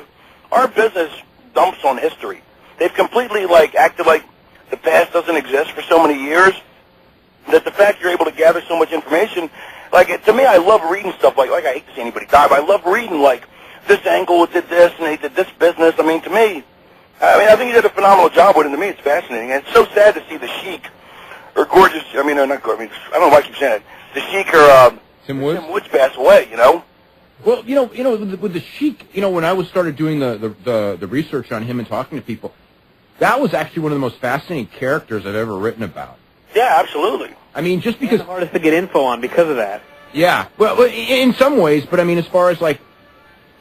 our business dumps on history. They've completely, acted like the past doesn't exist for so many years, that the fact you're able to gather so much information, to me, I love reading stuff like I hate to see anybody die, but I love reading, this angle did this, and they did this business. I mean, to me, I think you did a phenomenal job with it, and to me, it's fascinating. And it's so sad to see the Sheik, or Gorgeous, not Gorgeous, I don't know why I keep saying it, the Sheik or Tim Woods? Tim Woods pass away, Well, with the Sheik, when I started doing the research on him and talking to people, that was actually one of the most fascinating characters I've ever written about. Yeah, absolutely. I mean, just because... It's the hardest to get info on because of that. Yeah. Well, in some ways, but I mean, as far as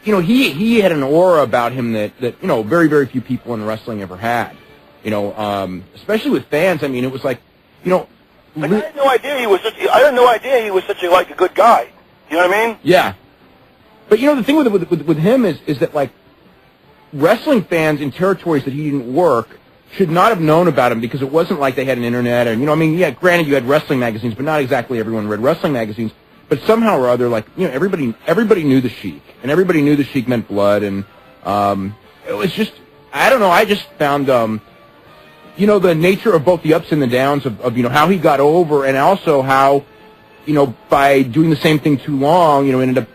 he had an aura about him that very, very few people in wrestling ever had. Especially with fans. I mean, it was I had no idea he was such a good guy. You know what I mean? Yeah. But the thing with him is that wrestling fans in territories that he didn't work should not have known about him because it wasn't like they had an internet and granted you had wrestling magazines, but not exactly everyone read wrestling magazines. But somehow or other, everybody knew the Sheik, and everybody knew the Sheik meant blood, and it was just, I don't know, I just found the nature of both the ups and the downs of how he got over, and also how by doing the same thing too long, ended up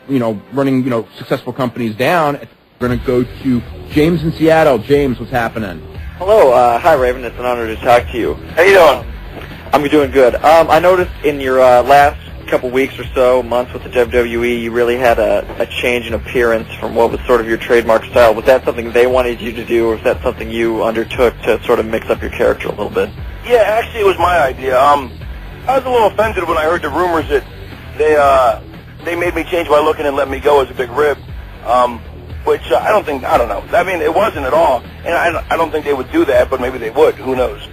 running successful companies down. We're going to go to James in Seattle. James, what's happening? Hello, hi Raven, it's an honor to talk to you. How you doing? I'm doing good. I noticed in your last couple weeks or so, months with the WWE, you really had a change in appearance from what was sort of your trademark style. Was that something they wanted you to do, or was that something you undertook to sort of mix up your character a little bit? Yeah, actually it was my idea. I was a little offended when I heard the rumors that they made me change my look and then let me go as a big rib. Which I don't know. I mean, it wasn't at all. And I don't think they would do that, but maybe they would. Who knows?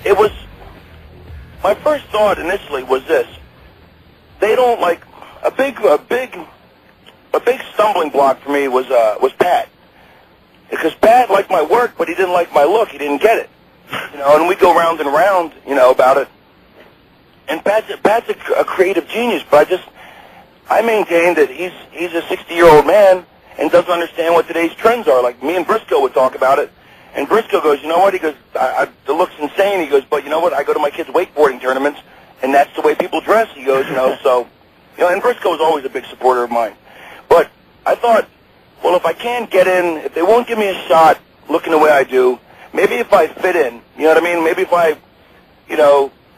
It was, my first thought initially was this. They don't a big stumbling block for me was Pat. Because Pat liked my work, but he didn't like my look. He didn't get it. And we go round and round, about it. And Pat's a creative genius, but I maintain that he's a 60-year-old man, and doesn't understand what today's trends are. Like me and Briscoe would talk about it, and Briscoe goes, you know what? He goes, it looks insane. He goes, but you know what? I go to my kids' wakeboarding tournaments, and that's the way people dress. He goes, so, and Briscoe was always a big supporter of mine. But I thought, well, if I can't get in, if they won't give me a shot looking the way I do, maybe if I fit in, you know what I mean? Maybe if I,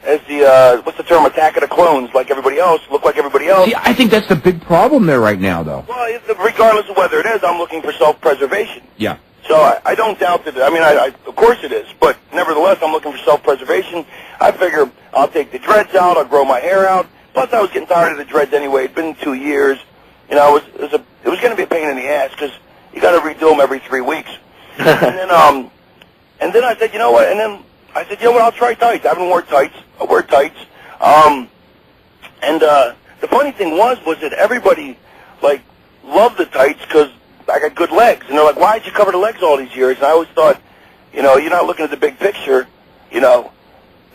as the, what's the term, attack of the clones, like everybody else, look like everybody else. See, I think that's the big problem there right now, though. Well, regardless of whether it is, I'm looking for self-preservation. Yeah. So I don't doubt that. I mean, of course it is, but nevertheless, I'm looking for self-preservation. I figure I'll take the dreads out, I'll grow my hair out. Plus, I was getting tired of the dreads anyway. It'd been 2 years. It was going to be a pain in the ass because you got to redo them every 3 weeks. and then I said, you know what? And then I said, you know what? I'll try tights. I haven't worn tights. I'll wear tights. The funny thing was that everybody loved the tights because I got good legs, and they're like, why did you cover the legs all these years? And I always thought, you're not looking at the big picture. The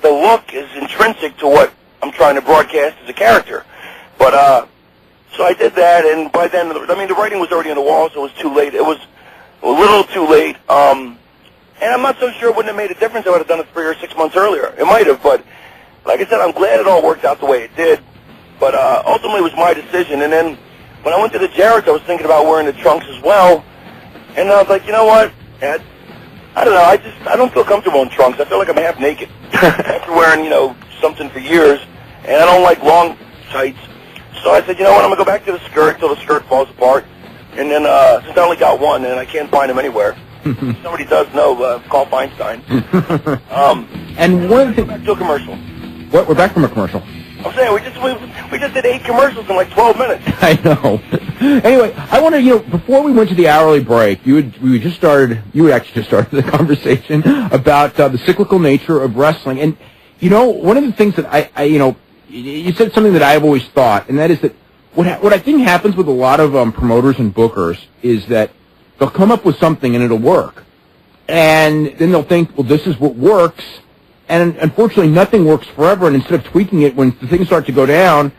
look is intrinsic to what I'm trying to broadcast as a character. But so I did that, and by then, the writing was already on the wall, so it was too late. It was a little too late. And I'm not so sure it wouldn't have made a difference. I would have done it 3 or 6 months earlier. It might have, but like I said, I'm glad it all worked out the way it did. But ultimately, it was my decision. And then when I went to the Jarrett's, I was thinking about wearing the trunks as well. And I was like, you know what, Ed? I don't know. I don't feel comfortable in trunks. I feel like I'm half naked after wearing, something for years. And I don't like long tights. So I said, you know what, I'm going to go back to the skirt till the skirt falls apart. And then, since I only got one, and I can't find them anywhere, somebody does know, call Feinstein. And one of the back to a commercial. What? We're back from a commercial. I'm saying, we just did 8 commercials in like 12 minutes. I know. Anyway, I want to, before we went to the hourly break, you actually just started the conversation about the cyclical nature of wrestling. And, one of the things that you said something that I've always thought, and that is that what I think happens with a lot of promoters and bookers is that they'll come up with something and it'll work. And then they'll think, well, this is what works. And unfortunately, nothing works forever. And instead of tweaking it, when the things start to go down,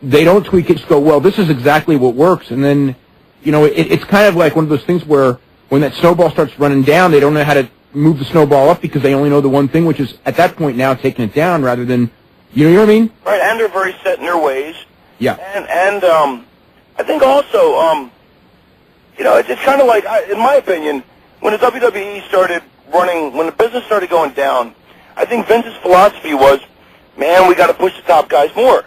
they don't tweak it. Just go, well, this is exactly what works. And then, it's kind of like one of those things where when that snowball starts running down, they don't know how to move the snowball up because they only know the one thing, which is at that point now taking it down rather than, you know what I mean? Right, and they're very set in their ways. Yeah. And I think also, it's kind of like, in my opinion, when the WWE started running, when the business started going down, I think Vince's philosophy was, man, we got to push the top guys more.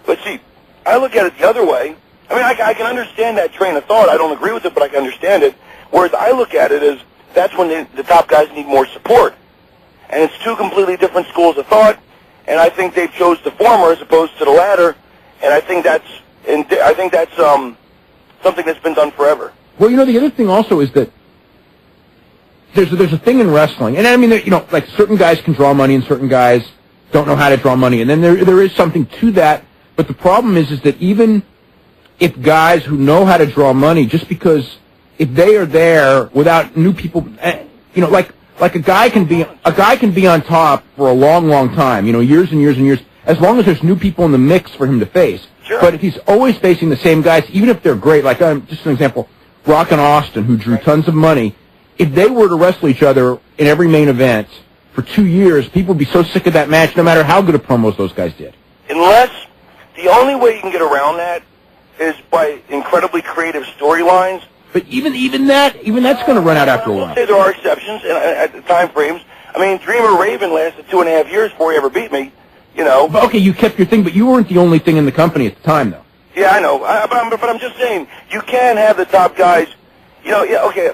But see, I look at it the other way. I mean, I can understand that train of thought. I don't agree with it, but I can understand it. Whereas I look at it as that's when the top guys need more support. And it's two completely different schools of thought. And I think they've chose the former as opposed to the latter. And I think that's something that's been done forever. Well, the other thing also is that there's a thing in wrestling, and I mean, like certain guys can draw money and certain guys don't know how to draw money, and then there is something to that. But the problem is that even if guys who know how to draw money, just because if they are there without new people, like a guy can be on top for a long, long time, years and years and years, as long as there's new people in the mix for him to face. Sure. But if he's always facing the same guys, even if they're great, like just an example, Rock and Austin, who drew tons of money. If they were to wrestle each other in every main event for 2 years, people would be so sick of that match, no matter how good of promos those guys did. Unless the only way you can get around that is by incredibly creative storylines. But even that's going to run out after a while. I'll say there are exceptions at the time frames. I mean, Dreamer Raven lasted 2.5 years before he ever beat me. But okay, you kept your thing, but you weren't the only thing in the company at the time, though. Yeah, I know. But I'm just saying, you can have the top guys. Okay.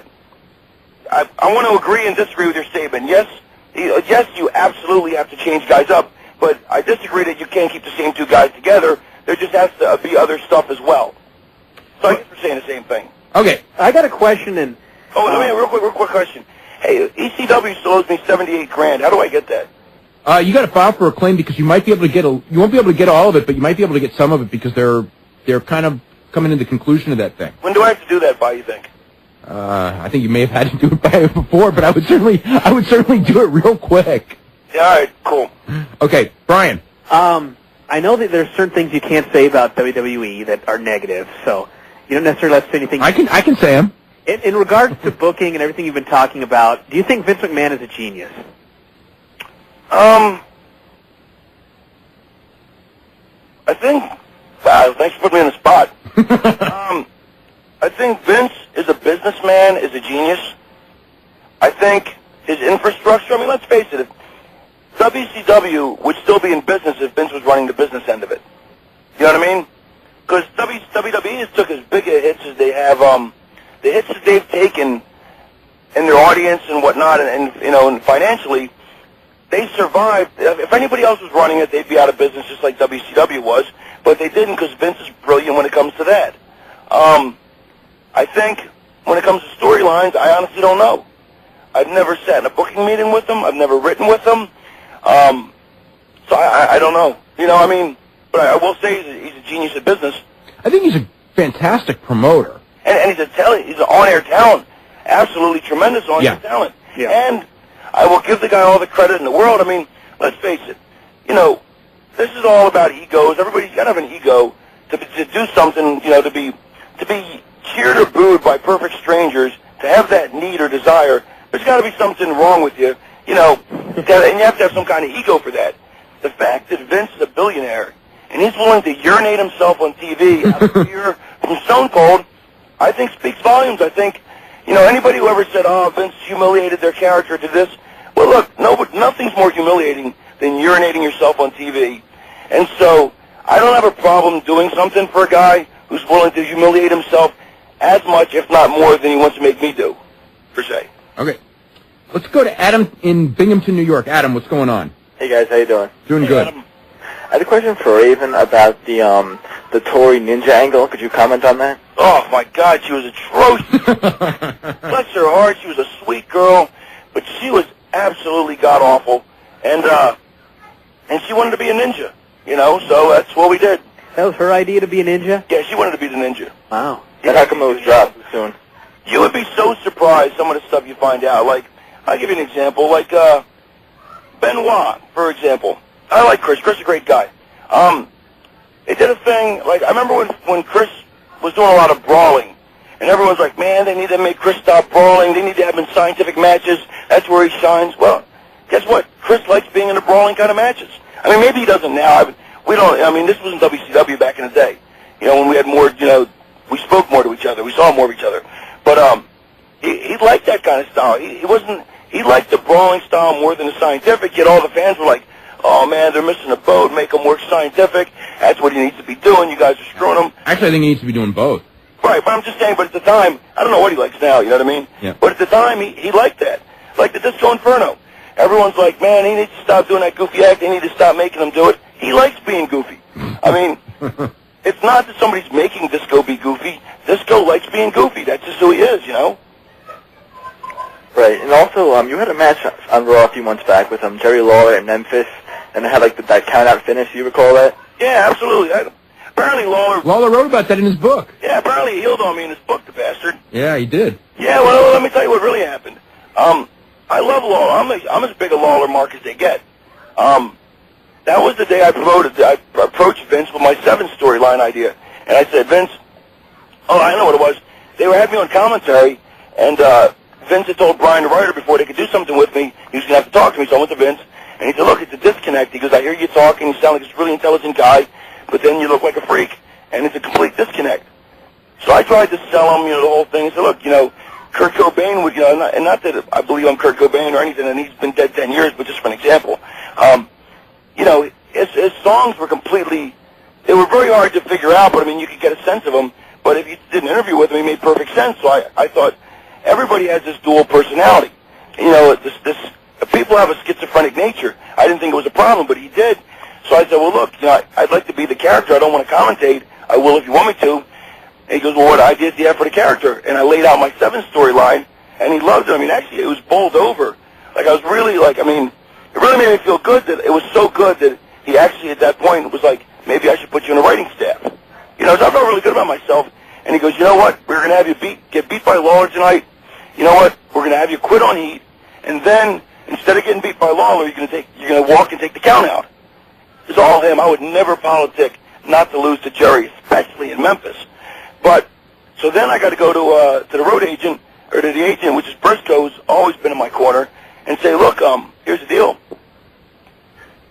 I want to agree and disagree with your statement. Yes, you absolutely have to change guys up, but I disagree that you can't keep the same 2 guys together. There just has to be other stuff as well. So I guess we're saying the same thing. Okay. I got a question. And real quick question. Hey, ECW still owes me $78,000. How do I get that? You got to file for a claim because you might be able to get you won't be able to get all of it, but you might be able to get some of it because they're kind of coming to the conclusion of that thing. When do I have to do that by, you think? I think you may have had to do it by before, but I would certainly do it real quick. Yeah, all right, cool. Okay, Brian. I know that there's certain things you can't say about WWE that are negative. So, You don't necessarily have to say anything. I can say them. In regards to booking and everything you've been talking about, do you think Vince McMahon is a genius? I think. Wow, thanks for putting me on the spot. I think Vince is a businessman, is a genius. I think his infrastructure. I mean, let's face it. WCW would still be in business if Vince was running the business end of it. You know what I mean? Because WWE has took as big a hits as they have. The hits that they've taken in their audience and whatnot, and you know, and financially, they survived. If anybody else was running it, they'd be out of business just like WCW was. But they didn't because Vince is brilliant when it comes to that. I think when it comes to storylines, I honestly don't know. I've never sat in a booking meeting with them. I've never written with them. So I don't know. You know, I mean, but I will say he's a genius at business. I think he's a fantastic promoter. And he's an on-air talent. Absolutely tremendous on-air talent. Yeah. And I will give the guy all the credit in the world. I mean, let's face it. You know, this is all about egos. Everybody's got to have an ego to do something, you know, to be cheered or booed by perfect strangers, to have that need or desire. There's got to be something wrong with you, you know, and you have to have some kind of ego for that. The fact that Vince is a billionaire and he's willing to urinate himself on TV out of fear from Stone Cold, I think speaks volumes. I think, you know, anybody who ever said, oh, Vince humiliated their character to this, well, look, nothing's more humiliating than urinating yourself on TV. And so I don't have a problem doing something for a guy who's willing to humiliate himself as much, if not more, than he wants to make me do, per se. Okay. Let's go to Adam in Binghamton, New York. Adam, what's going on? Hey guys, how you doing? Doing good. Adam. I had a question for Raven about the Tory Ninja angle. Could you comment on that? Oh my God, she was atrocious. Bless her heart, she was a sweet girl, but she was absolutely god awful, and she wanted to be a ninja, you know. So that's what we did. That was her idea to be a ninja? Yeah, she wanted to be the ninja. Wow. And how come it was dropped soon? You would be so surprised some of the stuff you find out. Like, I'll give you an example. Like, Benoit, for example. I like Chris. Chris is a great guy. They did a thing, like, I remember when Chris was doing a lot of brawling, and everyone's like, man, they need to make Chris stop brawling. They need to have him in scientific matches. That's where he shines. Well, guess what? Chris likes being in the brawling kind of matches. I mean, maybe he doesn't now. We don't, I mean, this was in WCW back in the day. You know, when we had more, you know, we spoke more to each other. We saw more of each other. But he liked that kind of style. He liked the brawling style more than the scientific, yet all the fans were like, oh, man, they're missing a boat. Make him work scientific. That's what he needs to be doing. You guys are screwing him. Actually, I think he needs to be doing both. Right, but I'm just saying, but at the time, I don't know what he likes now, you know what I mean? Yeah. But at the time, he liked that. Like the Disco Inferno. Everyone's like, man, he needs to stop doing that goofy act. They need to stop making him do it. He likes being goofy. I mean, it's not that somebody's making Disco be goofy. Disco likes being goofy. That's just who he is, you know? Right, and also, you had a match on Raw a few months back with Jerry Lawler in Memphis, and it had like that count-out finish. You recall that? Yeah, absolutely. Apparently Lawler wrote about that in his book. Yeah, apparently he healed on me in his book, the bastard. Yeah, he did. Yeah, well, let me tell you what really happened. I love Lawler. I'm as big a Lawler mark as they get. That was the day I approached Vince with my 7 storyline idea. And I said, Vince, I know what it was. They had me on commentary, and Vince had told Bryan, the writer, before they could do something with me, he was going to have to talk to me. So I went to Vince, and he said, look, it's a disconnect. He goes, I hear you talking. You sound like this really intelligent guy, but then you look like a freak, and it's a complete disconnect. So I tried to sell him, you know, the whole thing. I said, look, you know, Kurt Cobain would, you know, and not that I believe I'm Kurt Cobain or anything, and he's been dead 10 years, but just for an example. You know, his songs were they were very hard to figure out, but I mean, you could get a sense of them. But if you did an interview with him, he made perfect sense. So I thought, everybody has this dual personality. You know, people have a schizophrenic nature. I didn't think it was a problem, but he did. So I said, well, look, you know, I'd like to be the character. I don't want to commentate. I will if you want me to. And he goes, well, what ideas do you have for the character? And I laid out my 7 storyline, and he loved it. I mean, actually, it was bowled over. Like, I was really, like, I mean, it really made me feel good that it was so good that he actually, at that point, was like, maybe I should put you on a writing staff. You know, so I felt really good about myself. And he goes, you know what? We're going to have you get beat by Lawler tonight. You know what? We're going to have you quit on heat. And then, instead of getting beat by Lawler, you're going to walk and take the count out. It's all him. I would never politic not to lose to Jerry, especially in Memphis. But So then I got to go to the road agent, or to the agent, which is Briscoe's, always been in my corner, and say, look, here's the deal.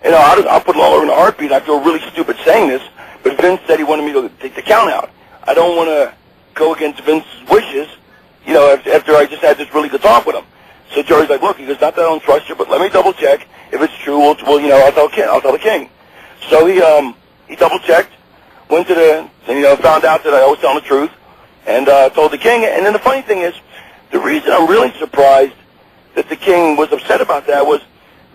You know, I'll put Lawler in a heartbeat. I feel really stupid saying this, but Vince said he wanted me to take the count out. I don't want to go against Vince's wishes, you know, after I just had this really good talk with him. So Jerry's like, look, he goes, not that I don't trust you, but let me double check. If it's true, we'll you know, I'll tell the king. So he double checked, went to found out that I was telling the truth, and told the king. And then the funny thing is, the reason I'm really surprised that the king was upset about that was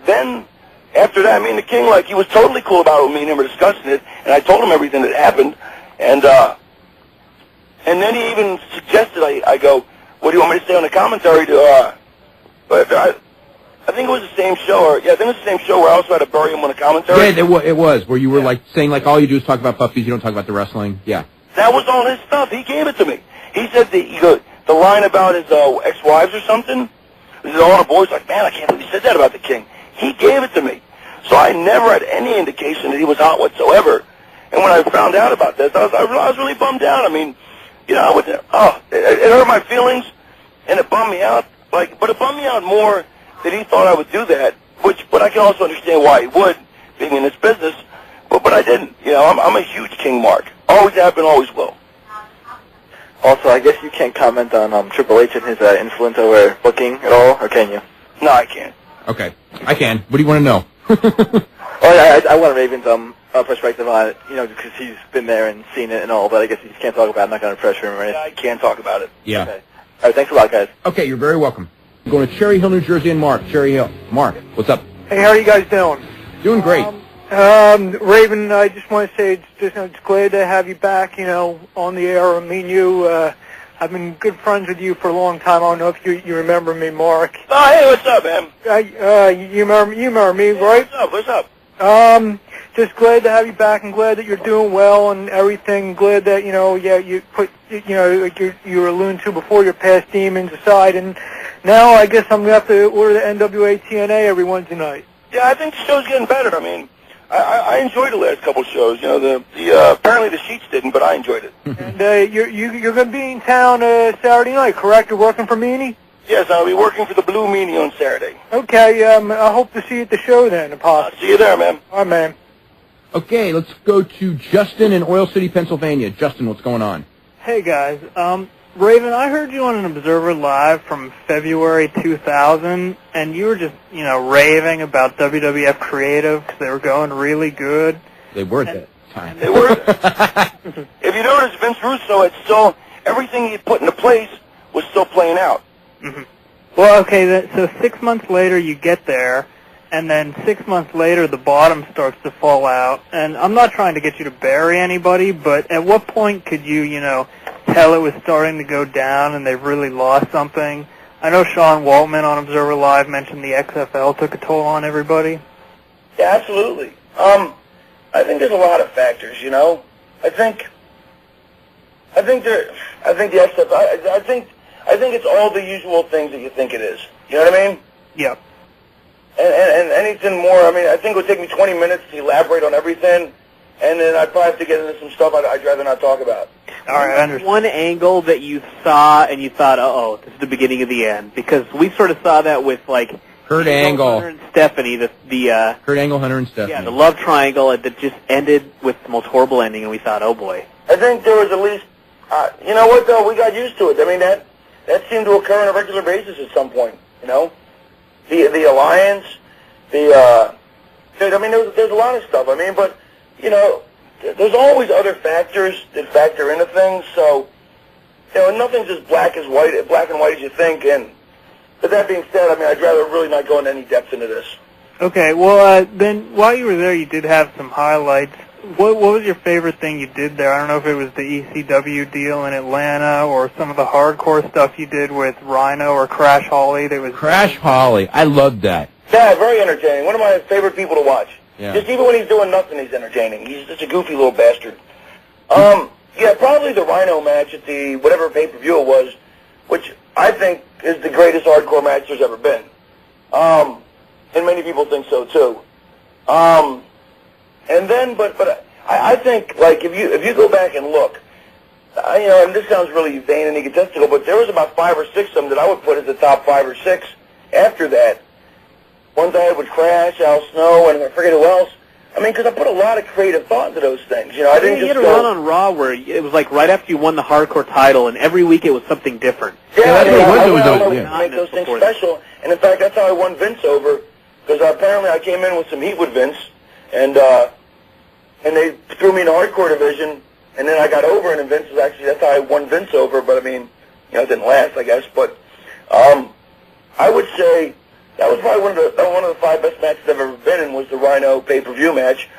then after that, me and the king, like, he was totally cool about it with me and him were discussing it, and I told him everything that happened, and then he even suggested I go, what do you want me to say on the commentary to but I think it was the same show, I think it was the same show where I also had to bury him on the commentary. Yeah, it was, where you were like saying like all you do is talk about puppies, you don't talk about the wrestling. Yeah. That was all his stuff. He gave it to me. He said the line about his ex-wives or something. All the boys like, man, I can't believe he said that about the king. He gave it to me. So I never had any indication that he was hot whatsoever. And when I found out about this, I was really bummed out. I mean, you know, it hurt my feelings, and it bummed me out. But it bummed me out more that he thought I would do that. But I can also understand why he would, being in this business. But I didn't. You know, I'm a huge King Mark. Always have been, always will. Also, I guess you can't comment on Triple H and his influence over booking at all, or can you? No, I can't. Okay, I can. What do you want to know? I want Raven's perspective on it, you know, because he's been there and seen it and all, but I guess he just can't talk about it. I'm not going to pressure him or anything. I can't talk about it. Yeah. Okay. All right, thanks a lot, guys. Okay, you're very welcome. I'm going to Cherry Hill, New Jersey, and Mark. Cherry Hill. Mark, what's up? Hey, how are you guys doing? Doing great. Raven, I just want to say it's glad to have you back, you know, on the air. Me and you, I've been good friends with you for a long time. I don't know if you remember me, Mark. Oh, hey, what's up, man? You remember me, right? What's up? Just glad to have you back, and glad that you're doing well and everything. Glad that, you know, yeah, you put, you know, like you were alluding to before, your past demons aside, and now I guess I'm going to have to order the NWA TNA every Wednesday night. Yeah, I think the show's getting better. I mean, I enjoyed the last couple shows. You know, apparently the Sheets didn't, but I enjoyed it. And you're going to be in town Saturday night, correct? You're working for Meanie? Yes, I'll be working for the Blue Meanie on Saturday. Okay, I hope to see you at the show then, if possible. See you there, man. All right, man. Okay, let's go to Justin in Oil City, Pennsylvania. Justin, what's going on? Hey, guys. Raven, I heard you on an Observer Live from February 2000, and you were just, you know, raving about WWF Creative because they were going really good. They were at that time. They were. If you notice, Vince Russo, it's still, everything he put into place was still playing out. Mm-hmm. Well, okay, so 6 months later you get there, and then 6 months later the bottom starts to fall out. And I'm not trying to get you to bury anybody, but at what point could you, you know, tell it was starting to go down and they've really lost something? I know Sean Waltman on Observer Live mentioned the XFL took a toll on everybody. Yeah, absolutely. I think there's a lot of factors, you know. I think the XFL, I think it's all the usual things that you think it is. You know what I mean? Yep. And anything more, I mean, I think it would take me 20 minutes to elaborate on everything, and then I'd probably have to get into some stuff I'd rather not talk about. All right, I understand. One angle that you saw and you thought, uh-oh, this is the beginning of the end, because we sort of saw that with, like, Kurt Angle, Hunter and Stephanie, Kurt Angle, Hunter and Stephanie. Yeah, the love triangle that just ended with the most horrible ending, and we thought, oh boy. I think there was at least, you know what though, we got used to it. I mean, that seemed to occur on a regular basis at some point. You know, the alliance, I mean, there's a lot of stuff. I mean, but you know, there's always other factors that factor into things. So, you know, nothing's as black and white as you think. And but that being said, I mean, I'd rather really not go into any depth into this. Okay, well, then while you were there, you did have some highlights. What was your favorite thing you did there? I don't know if it was the ECW deal in Atlanta or some of the hardcore stuff you did with Rhino or Crash Holly. Crash Holly. I loved that. Yeah, very entertaining. One of my favorite people to watch. Yeah. Just even when he's doing nothing, he's entertaining. He's just a goofy little bastard. Yeah, probably the Rhino match at the whatever pay-per-view it was, which I think is the greatest hardcore match there's ever been. And many people think so too. And then, but I think, like, if you go back and look, and this sounds really vain and egotistical, but there was about 5 or 6 of them that I would put as the top 5 or 6 after that. One day I would Crash, Al Snow, and I forget who else. I mean, because I put a lot of creative thought into those things. I didn't just had a run on Raw where it was like right after you won the hardcore title, and every week it was something different. Yeah, I wanted to make those things special. And in fact, that's how I won Vince over, because apparently I came in with some heat with Vince, and they threw me in the hardcore division, and then I got over, and Vince was actually, that's how I won Vince over. But I mean, it didn't last, I guess. But I would say that was probably one of the 5 best matches I've ever been in, was the Rhino pay-per-view match.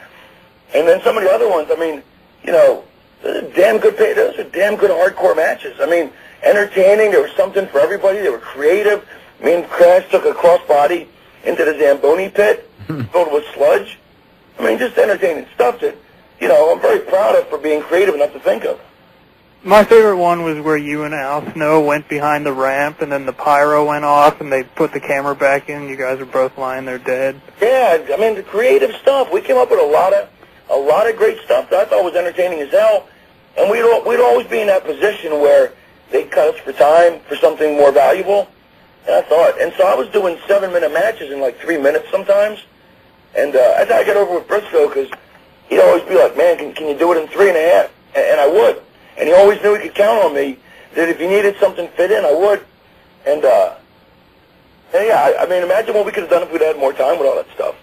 And then some of the other ones, I mean, those are damn good hardcore matches. I mean, entertaining, there was something for everybody, they were creative. Me and Crash took a crossbody into the Zamboni pit, filled with sludge. I mean, just entertaining stuff that, I'm very proud of for being creative enough to think of. My favorite one was where you and Al Snow went behind the ramp, and then the pyro went off, and they put the camera back in. You guys were both lying there dead. Yeah, I mean, the creative stuff. We came up with a lot of great stuff that I thought was entertaining as hell. And we'd always be in that position where they'd cut us for time for something more valuable. And so I was doing 7-minute matches in like 3 minutes sometimes. And that's how I got over with Briscoe, because he'd always be like, man, can you do it in 3.5? And I would. And he always knew he could count on me, that if he needed something fit in, I would. And yeah, I mean, imagine what we could have done if we'd had more time with all that stuff.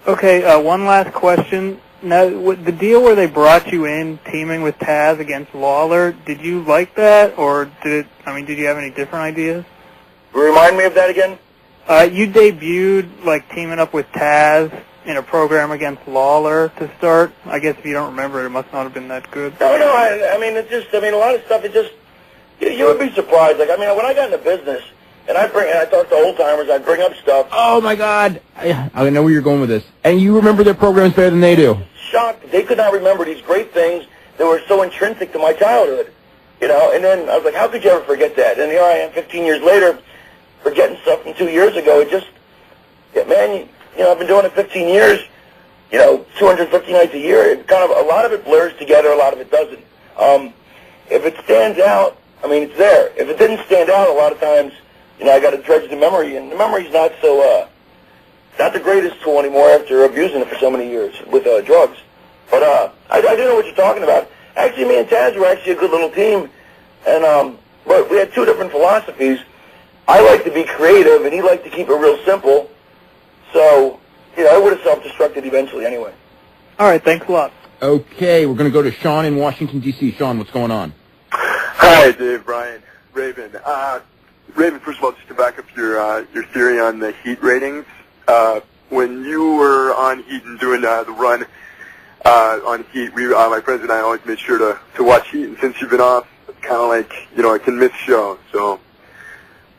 Okay, one last question. Now, the deal where they brought you in teaming with Taz against Lawler, did you like that, or did you have any different ideas? Remind me of that again? You debuted, like, teaming up with Taz in a program against Lawler to start. I guess if you don't remember, it must not have been that good. No, I mean, a lot of stuff, you would be surprised. Like, I mean, when I got into business, and I talked to old-timers, I'd bring up stuff. Oh, my God. I know where you're going with this. And you remember their programs better than they do. Shocked. They could not remember these great things that were so intrinsic to my childhood. And then I was like, how could you ever forget that? And here I am 15 years later, forgetting stuff from 2 years ago. It just, man, I've been doing it 15 years, 250 nights a year. It kind of, a lot of it blurs together, a lot of it doesn't. If it stands out, I mean, it's there. If it didn't stand out, a lot of times, I got to dredge the memory, and the memory's not the greatest tool anymore after abusing it for so many years with drugs. But I do know what you're talking about. Actually, me and Taz were actually a good little team, and but we had 2 different philosophies. I like to be creative, and he liked to keep it real simple. So, I would have self-destructed eventually anyway. All right, thanks a lot. Okay, we're going to go to Sean in Washington, D.C. Sean, what's going on? Hi, Dave, Brian, Raven. Raven, first of all, just to back up your theory on the heat ratings, when you were on Heat and doing the run on Heat, my friends and I always made sure to watch Heat, and since you've been off, it's kind of like, I can miss show. So,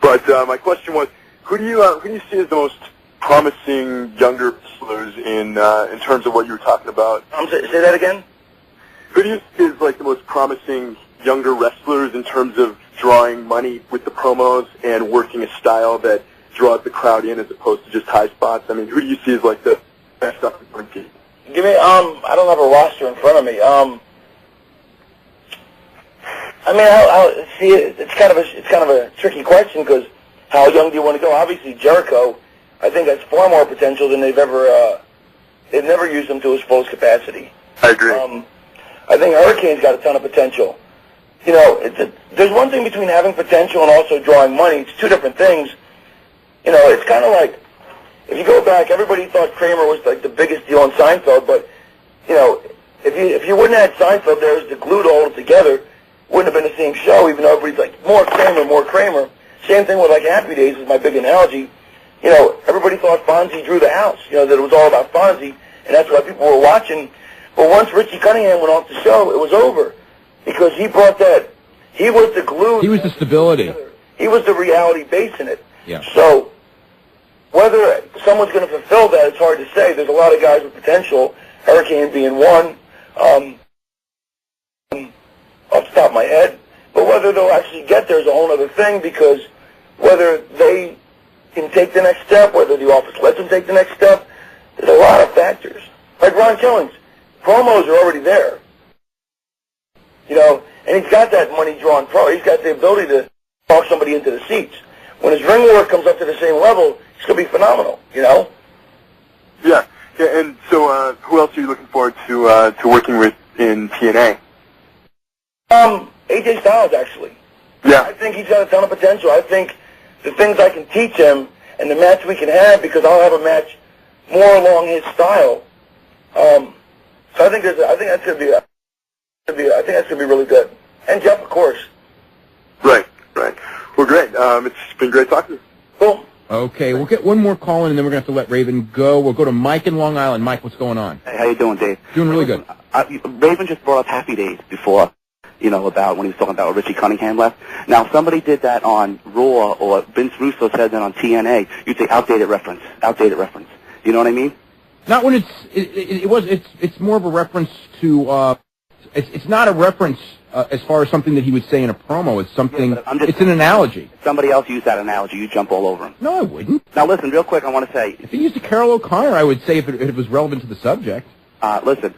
but my question was, who do you see as the most promising younger wrestlers in terms of what you were talking about? Say that again? Who do you see as like the most promising younger wrestlers in terms of drawing money with the promos and working a style that draws the crowd in as opposed to just high spots? I mean, who do you see as like the best up and coming team? Give me, I don't have a roster in front of me. I mean, I'll see, it's kind of a tricky question, because how young do you want to go? Obviously, Jericho, I think has far more potential than they've never used him to his fullest capacity. I agree. I think Hurricane's got a ton of potential. There's one thing between having potential and also drawing money. It's 2 different things. It's kind of like, if you go back, everybody thought Kramer was like the biggest deal in Seinfeld, but, if you wouldn't have had Seinfeld there as the glue to hold it together, it wouldn't have been the same show, even though everybody's like, more Kramer. Same thing with like Happy Days is my big analogy. Everybody thought Fonzie drew the house, that it was all about Fonzie, and that's why people were watching. But once Richie Cunningham went off the show, it was over, because he brought that, he was the glue. He was the stability. He was the reality base in it. Yeah. So, whether someone's going to fulfill that, it's hard to say. There's a lot of guys with potential, Hurricane being one, off the top of my head. But whether they'll actually get there is a whole other thing, because whether they can take the next step, whether the office lets them take the next step, there's a lot of factors. Like Ron Killings, promos are already there. and he's got that money-drawn pro. He's got the ability to talk somebody into the seats. When his ring work comes up to the same level, it's going to be phenomenal, you know? Yeah, and so who else are you looking forward to working with in TNA? AJ Styles, actually. Yeah. I think he's got a ton of potential. I think the things I can teach him and the match we can have, because I'll have a match more along his style. So I think that's going to be really good. And Jeff, of course. Right. Well, great. It's been great talking to you. Cool. Okay, we'll get one more call in, and then we're going to have to let Raven go. We'll go to Mike in Long Island. Mike, what's going on? Hey, how you doing, Dave? Doing really good. Raven just brought up Happy Days before, about when he was talking about Richie Cunningham left. Now, if somebody did that on Raw, or Vince Russo said that on TNA, you'd say outdated reference. You know what I mean? Not when it's more of a reference to, it's not a reference as far as something that he would say in a promo. It's something, it's an analogy. If somebody else used that analogy, you jump all over him. No, I wouldn't. Now, listen, real quick, I want to say. If he used a Carol O'Connor, I would say if it was relevant to the subject. Listen,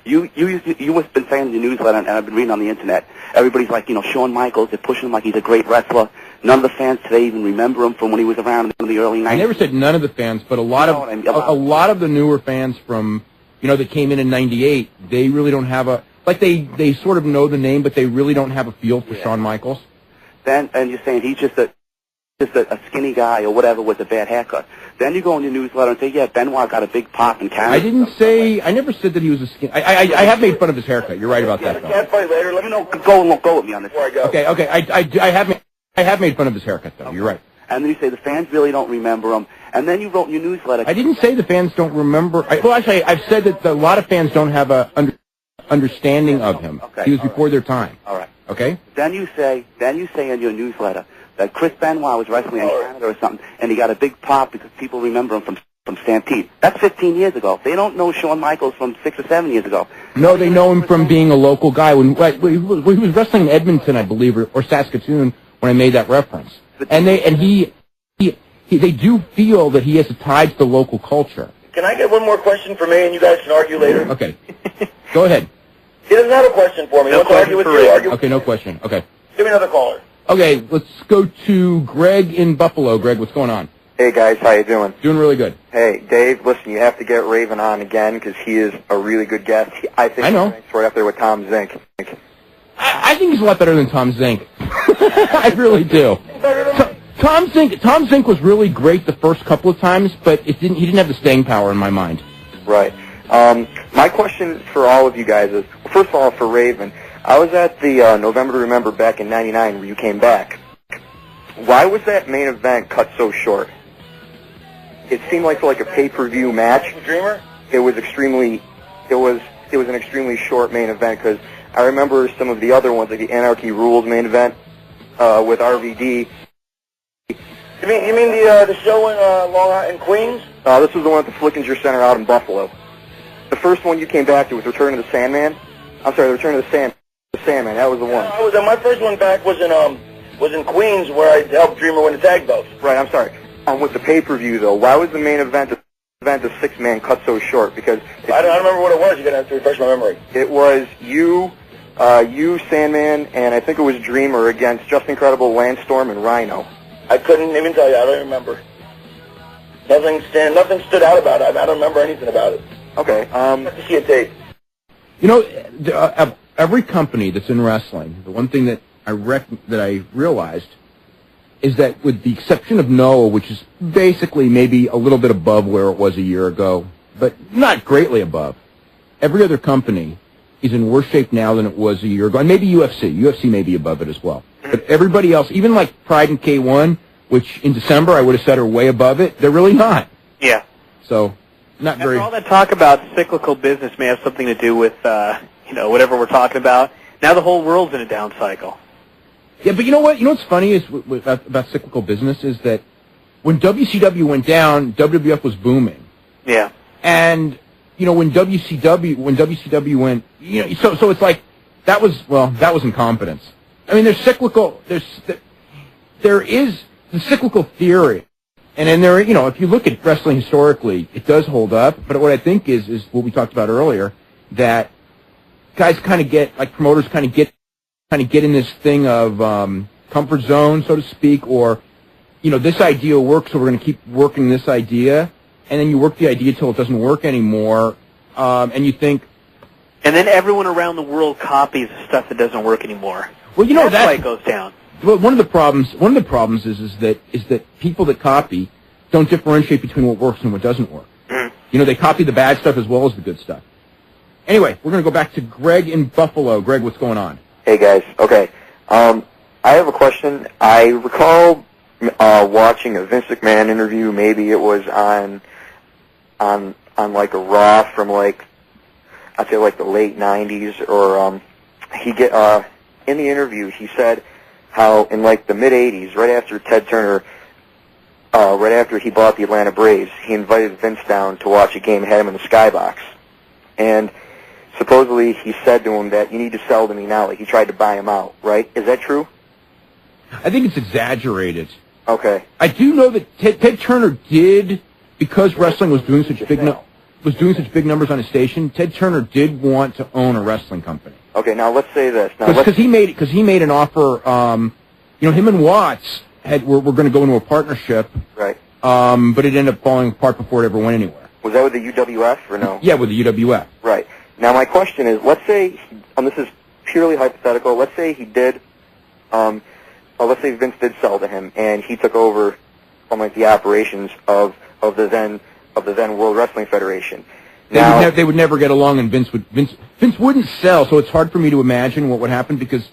you've been saying in your newsletter, and I've been reading on the internet, everybody's like, Shawn Michaels, they're pushing him like he's a great wrestler. None of the fans today even remember him from when he was around in the early 90s. I never said none of the fans, but a lot of the newer fans from, that came in '98, they really don't have they sort of know the name, but they really don't have a feel for Shawn Michaels. And you're saying he's just a skinny guy or whatever with a bad haircut. Then you go in your newsletter and say, yeah, Benoit got a big pop in Canada. I never said that he was a skinny. I have made fun of his haircut. You're right about that, though. Can't play later. Let me know. Go with me on this. Before I go. Okay. I have made fun of his haircut, though. Okay. You're right. And then you say the fans really don't remember him. And then you wrote in your newsletter. I didn't say the fans don't remember. Actually, I've said that a lot of fans don't have a understanding of him. Okay. He was before their time. All right. Okay. Then you say in your newsletter that Chris Benoit was wrestling in Canada or something, and he got a big pop because people remember him from Stampede. That's 15 years ago. They don't know Shawn Michaels from 6 or 7 years ago. No, they know him from being a local guy. When he was wrestling in Edmonton, I believe, or Saskatoon, when I made that reference. And they do feel that he has a tie to the local culture. Can I get one more question for me, and you guys can argue later? Okay. Go ahead. He doesn't have a question for me. He wants to argue with you. Okay, no question. Okay. Give me another caller. Okay, let's go to Greg in Buffalo. Greg, what's going on? Hey, guys. How you doing? Doing really good. Hey, Dave, listen, you have to get Raven on again because he is a really good guest. I think he ranks right up there with Tom Zink. I think he's a lot better than Tom Zink. I really do. Tom Zink was really great the first couple of times, but he didn't have the staying power in my mind. Right. My question for all of you guys is, first of all, for Raven, I was at the November to Remember back in '99 where you came back. Why was that main event cut so short? It seemed like a pay-per-view match. Dreamer? It was an extremely short main event because I remember some of the other ones, like the Anarchy Rules main event with RVD. You mean the show in Queens? This was the one at the Flickinger Center out in Buffalo. The first one you came back to was Return of the Sandman. I'm sorry, Return of the Sandman. That was the one. My first one back was in Queens where I helped Dreamer win the tag belts. Right. I'm sorry. With the pay-per-view though, why was the main event of 6-man cut so short? Because I don't remember what it was. You're gonna have to refresh my memory. It was you, Sandman, and I think it was Dreamer against Just Incredible, Landstorm, and Rhino. I couldn't even tell you. I don't remember. Nothing stood out about it. I don't remember anything about it. Okay. I have to see a tape. Every company that's in wrestling, the one thing that I realized is that, with the exception of Noah, which is basically maybe a little bit above where it was a year ago, but not greatly above, every other company is in worse shape now than it was a year ago. And maybe UFC. UFC may be above it as well. But everybody else, even like Pride and K1, which in December I would have said are way above it, they're really not. Yeah. So, not very... All that talk about cyclical business may have something to do with, whatever we're talking about. Now the whole world's in a down cycle. Yeah, but you know what? You know what's funny is about cyclical business is that when WCW went down, WWF was booming. Yeah. And, when WCW went, so it's like, that was incompetence. I mean, there's cyclical, there is the cyclical theory. And then if you look at wrestling historically, it does hold up. But what I think is what we talked about earlier, that guys kind of get, like promoters kind of get kind of get in this thing of comfort zone, so to speak, or, this idea works, so we're going to keep working this idea, and then you work the idea till it doesn't work anymore, and you think... And then everyone around the world copies the stuff that doesn't work anymore. Well, that's why it goes down. Well, one of the problems is that people that copy don't differentiate between what works and what doesn't work. They copy the bad stuff as well as the good stuff. Anyway, we're going to go back to Greg in Buffalo. Greg, what's going on? Hey, guys. Okay. I have a question. I recall watching a Vince McMahon interview. Maybe it was on like a Raw from I'd say the late 90s, or in the interview he said how in the mid 80s, right after Ted Turner, right after he bought the Atlanta Braves, he invited Vince down to watch a game, had him in the skybox, and supposedly he said to him that you need to sell to me now. He tried to buy him out, right? Is that true? I think it's exaggerated. Okay. I do know that Ted Turner did, because wrestling was doing such big numbers on his station. Ted Turner did want to own a wrestling company. Okay, now let's say this. Because he made an offer. Him and Watts were going to go into a partnership. Right. But it ended up falling apart before it ever went anywhere. Was that with the UWF or no? Yeah, with the UWF. Right. Now my question is, let's say, this is purely hypothetical. Let's say he did. Let's say Vince did sell to him, and he took over from the operations of the then World Wrestling Federation. Now, they would never get along, and Vince wouldn't sell. So it's hard for me to imagine what would happen because,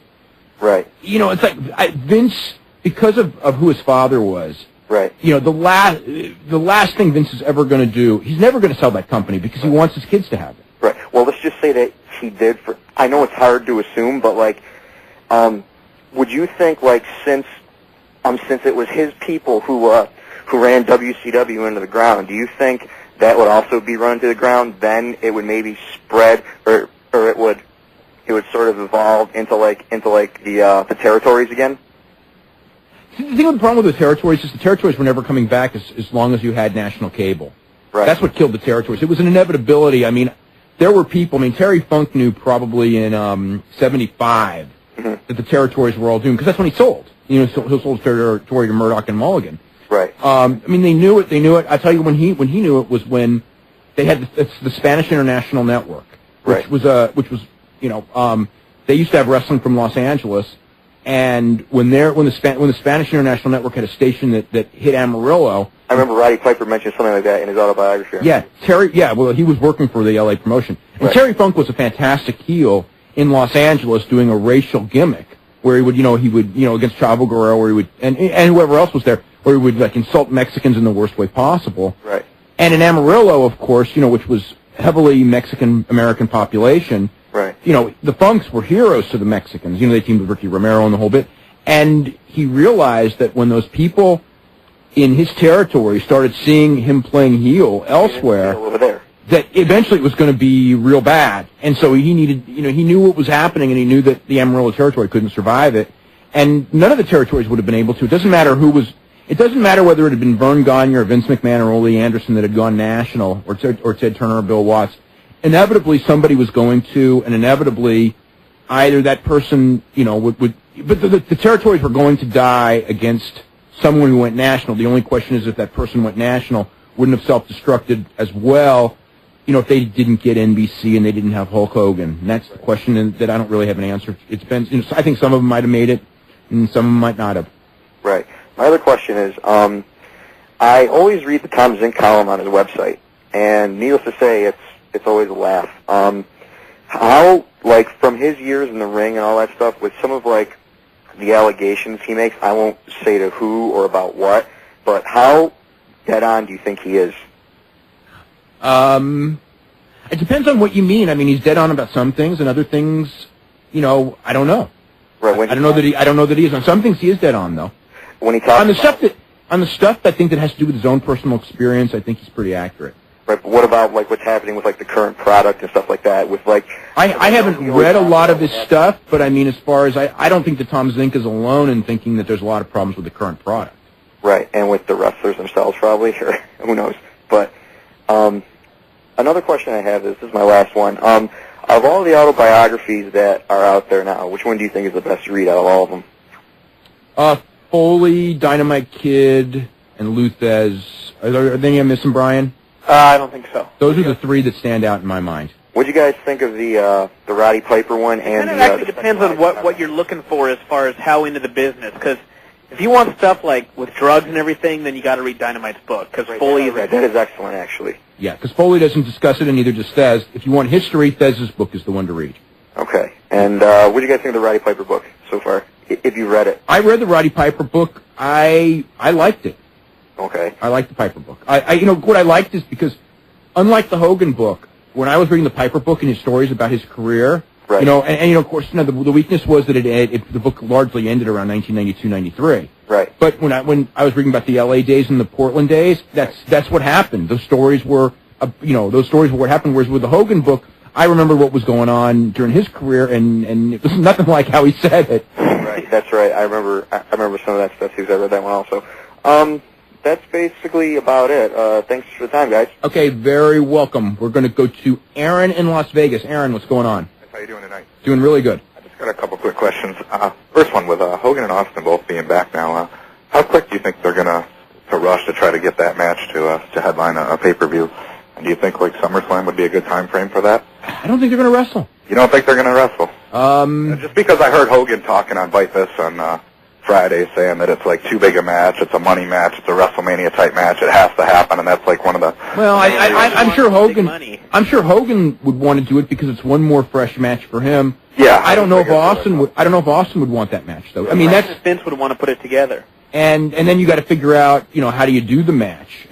right? It's like Vince, because of who his father was. Right. The last thing Vince is ever going to do, he's never going to sell that company because he wants his kids to have it. Right. Well, let's just say that he did. I know it's hard to assume, but would you think since it was his people who ran WCW into the ground, do you think that would also be run to the ground? Then it would maybe spread, or it would sort of evolve into the territories again. See, the thing with the problem with the territories is the territories were never coming back as long as you had national cable. Right. That's what killed the territories. It was an inevitability. I mean, there were people. I mean, Terry Funk knew probably in '75 that the territories were all doomed because that's when he sold. He sold territory to Murdoch and Mulligan. Right. I mean, they knew it. I tell you, when he knew it was when they had the Spanish International Network, which was they used to have wrestling from Los Angeles, and when the Spanish International Network had a station that hit Amarillo. I remember Roddy Piper mentioned something like that in his autobiography. Yeah, Terry. Yeah, well, he was working for the LA promotion, and Terry Funk was a fantastic heel in Los Angeles doing a racial gimmick where he would against Chavo Guerrero, where he would and whoever else was there, where he would insult Mexicans in the worst way possible. Right. And in Amarillo, of course, which was heavily Mexican American population. Right. The Funks were heroes to the Mexicans. They teamed with Ricky Romero and the whole bit. And he realized that when those people in his territory started seeing him playing heel elsewhere, that eventually it was going to be real bad. And so he needed, he knew what was happening, and he knew that the Amarillo territory couldn't survive it. And none of the territories would have been able to. It doesn't matter it doesn't matter whether it had been Vern Gagne or Vince McMahon or Ole Anderson that had gone national, or Ted Turner or Bill Watts. Inevitably somebody was going to, and inevitably either that person, but the territories were going to die against someone who went national. The only question is if that person went national, wouldn't have self-destructed as well, if they didn't get NBC and they didn't have Hulk Hogan. And that's the question that I don't really have an answer. It's been, I think some of them might have made it, and some of them might not have. Right. My other question is, I always read the Tom Zink column on his website, and needless to say, it's always a laugh. How, from his years in the ring and all that stuff, with some of, the allegations he makes, I won't say to who or about what, but how dead on do you think he is? It depends on what you mean. I mean, he's dead on about some things, and other things, I don't know. Right. I don't know that he is on some things. He is dead on, though. When he talks on the stuff I think that has to do with his own personal experience, I think he's pretty accurate. Right, but what about what's happening with the current product and stuff like that? With I haven't read a lot of his stuff, but I mean, as far as I don't think that Tom Zink is alone in thinking that there's a lot of problems with the current product. Right, and with the wrestlers themselves probably, or who knows. But another question I have is my last one. Of all the autobiographies that are out there now, which one do you think is the best to read out of all of them? Foley, Dynamite Kid, and Luthez. Are there any I'm missing, Brian? I don't think so. Those are the three that stand out in my mind. What do you guys think of the Roddy Piper one? And it actually depends on what you're looking for as far as how into the business. Because if you want stuff like with drugs and everything, then you got to read Dynamite's book. Because Foley is that is excellent, actually. Yeah, because Foley doesn't discuss it, and neither does Thez. If you want history, Thez's book is the one to read. Okay. And what do you guys think of the Roddy Piper book so far? If you read it. I read the Roddy Piper book. I liked it. Okay. I liked the Piper book. What I liked is because, unlike the Hogan book, when I was reading the Piper book and his stories about his career, right. Of course, the weakness was that the book largely ended around 1992, 93. Right. But when I was reading about the L.A. days and the Portland days, that's what happened. Those stories were, those stories were what happened. Whereas with the Hogan book, I remember what was going on during his career, and it was nothing like how he said it. Right. That's right. I remember some of that stuff too. 'Cause I read that one also. That's basically about it. Thanks for the time, guys. Okay, very welcome. We're going to go to Aaron in Las Vegas. Aaron, what's going on? How you doing tonight? Doing really good. I just got a couple quick questions. First one, with Hogan and Austin both being back now, how quick do you think they're going to rush to try to get that match to headline a pay-per-view? And do you think like SummerSlam would be a good time frame for that? I don't think they're going to wrestle. You don't think they're going to wrestle? Just because I heard Hogan talking on Bite This on Friday saying that it's like too big a match, it's a money match, it's a WrestleMania type match, it has to happen, and that's like one of the. Well, I'm sure Hogan. I'm sure Hogan would want to do it because it's one more fresh match for him. Yeah. I don't know if Austin would. I don't know if Austin would want that match though. I mean, that's Vince would want to put it together. And then you got to figure out, how do you do the match?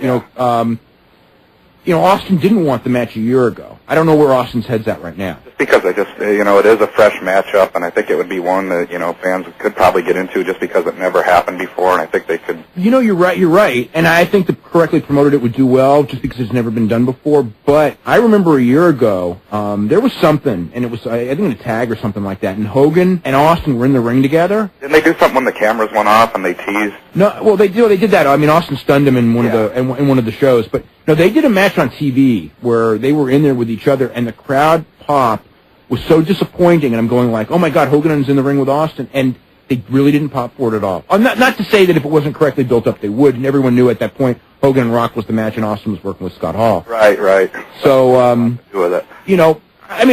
Austin didn't want the match a year ago. I don't know where Austin's head's at right now. Just because it is a fresh matchup, and I think it would be one that, fans could probably get into just because it never happened before, and I think they could. You're right. And I think the correctly promoted it would do well just because it's never been done before. But I remember a year ago, there was something, and it was, I think, in a tag or something like that, and Hogan and Austin were in the ring together. Didn't they do something when the cameras went off and they teased? No, well, they did that. I mean, Austin stunned him in one of the shows, but no, they did a match on TV where they were in there with each other, and the crowd pop was so disappointing, and I'm going like, oh my God, Hogan's in the ring with Austin, and they really didn't pop for it at all. Not to say that if it wasn't correctly built up, they would, and everyone knew at that point Hogan and Rock was the match, and Austin was working with Scott Hall. Right. So, I mean,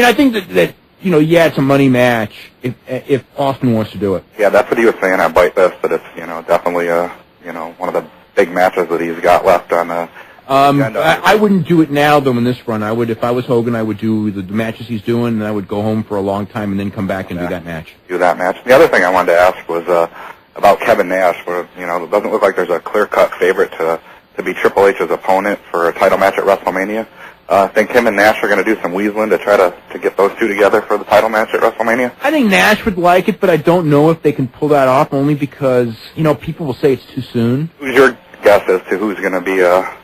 I think that it's a money match if Austin wants to do it. Yeah, that's what he was saying at Bite This, that it's, definitely, one of the big matches that he's got left on the agenda. I wouldn't do it now, though, in this run. I would, if I was Hogan, I would do the matches he's doing, and I would go home for a long time and then come back and do that match. The other thing I wanted to ask was about Kevin Nash, where, it doesn't look like there's a clear-cut favorite to be Triple H's opponent for a title match at WrestleMania. I think him and Nash are going to do some weaseling to try to get those two together for the title match at WrestleMania. I think Nash would like it, but I don't know if they can pull that off, only because, people will say it's too soon. Who's your guess as to who's going to be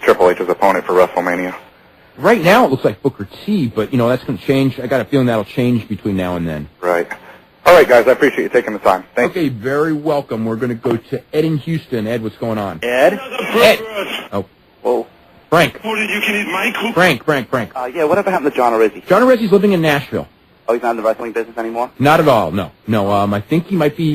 Triple H's opponent for WrestleMania? Right now it looks like Booker T, but, that's going to change. I got a feeling that'll change between now and then. Right. All right, guys, I appreciate you taking the time. Thanks. Okay, very welcome. We're going to go to Ed in Houston. Ed, what's going on? Ed? Oh. Whoa. Frank. Frank. Yeah, whatever happened to John Arezzi? John Arezzi's living in Nashville. Oh, he's not in the wrestling business anymore? Not at all, no. I think he might be,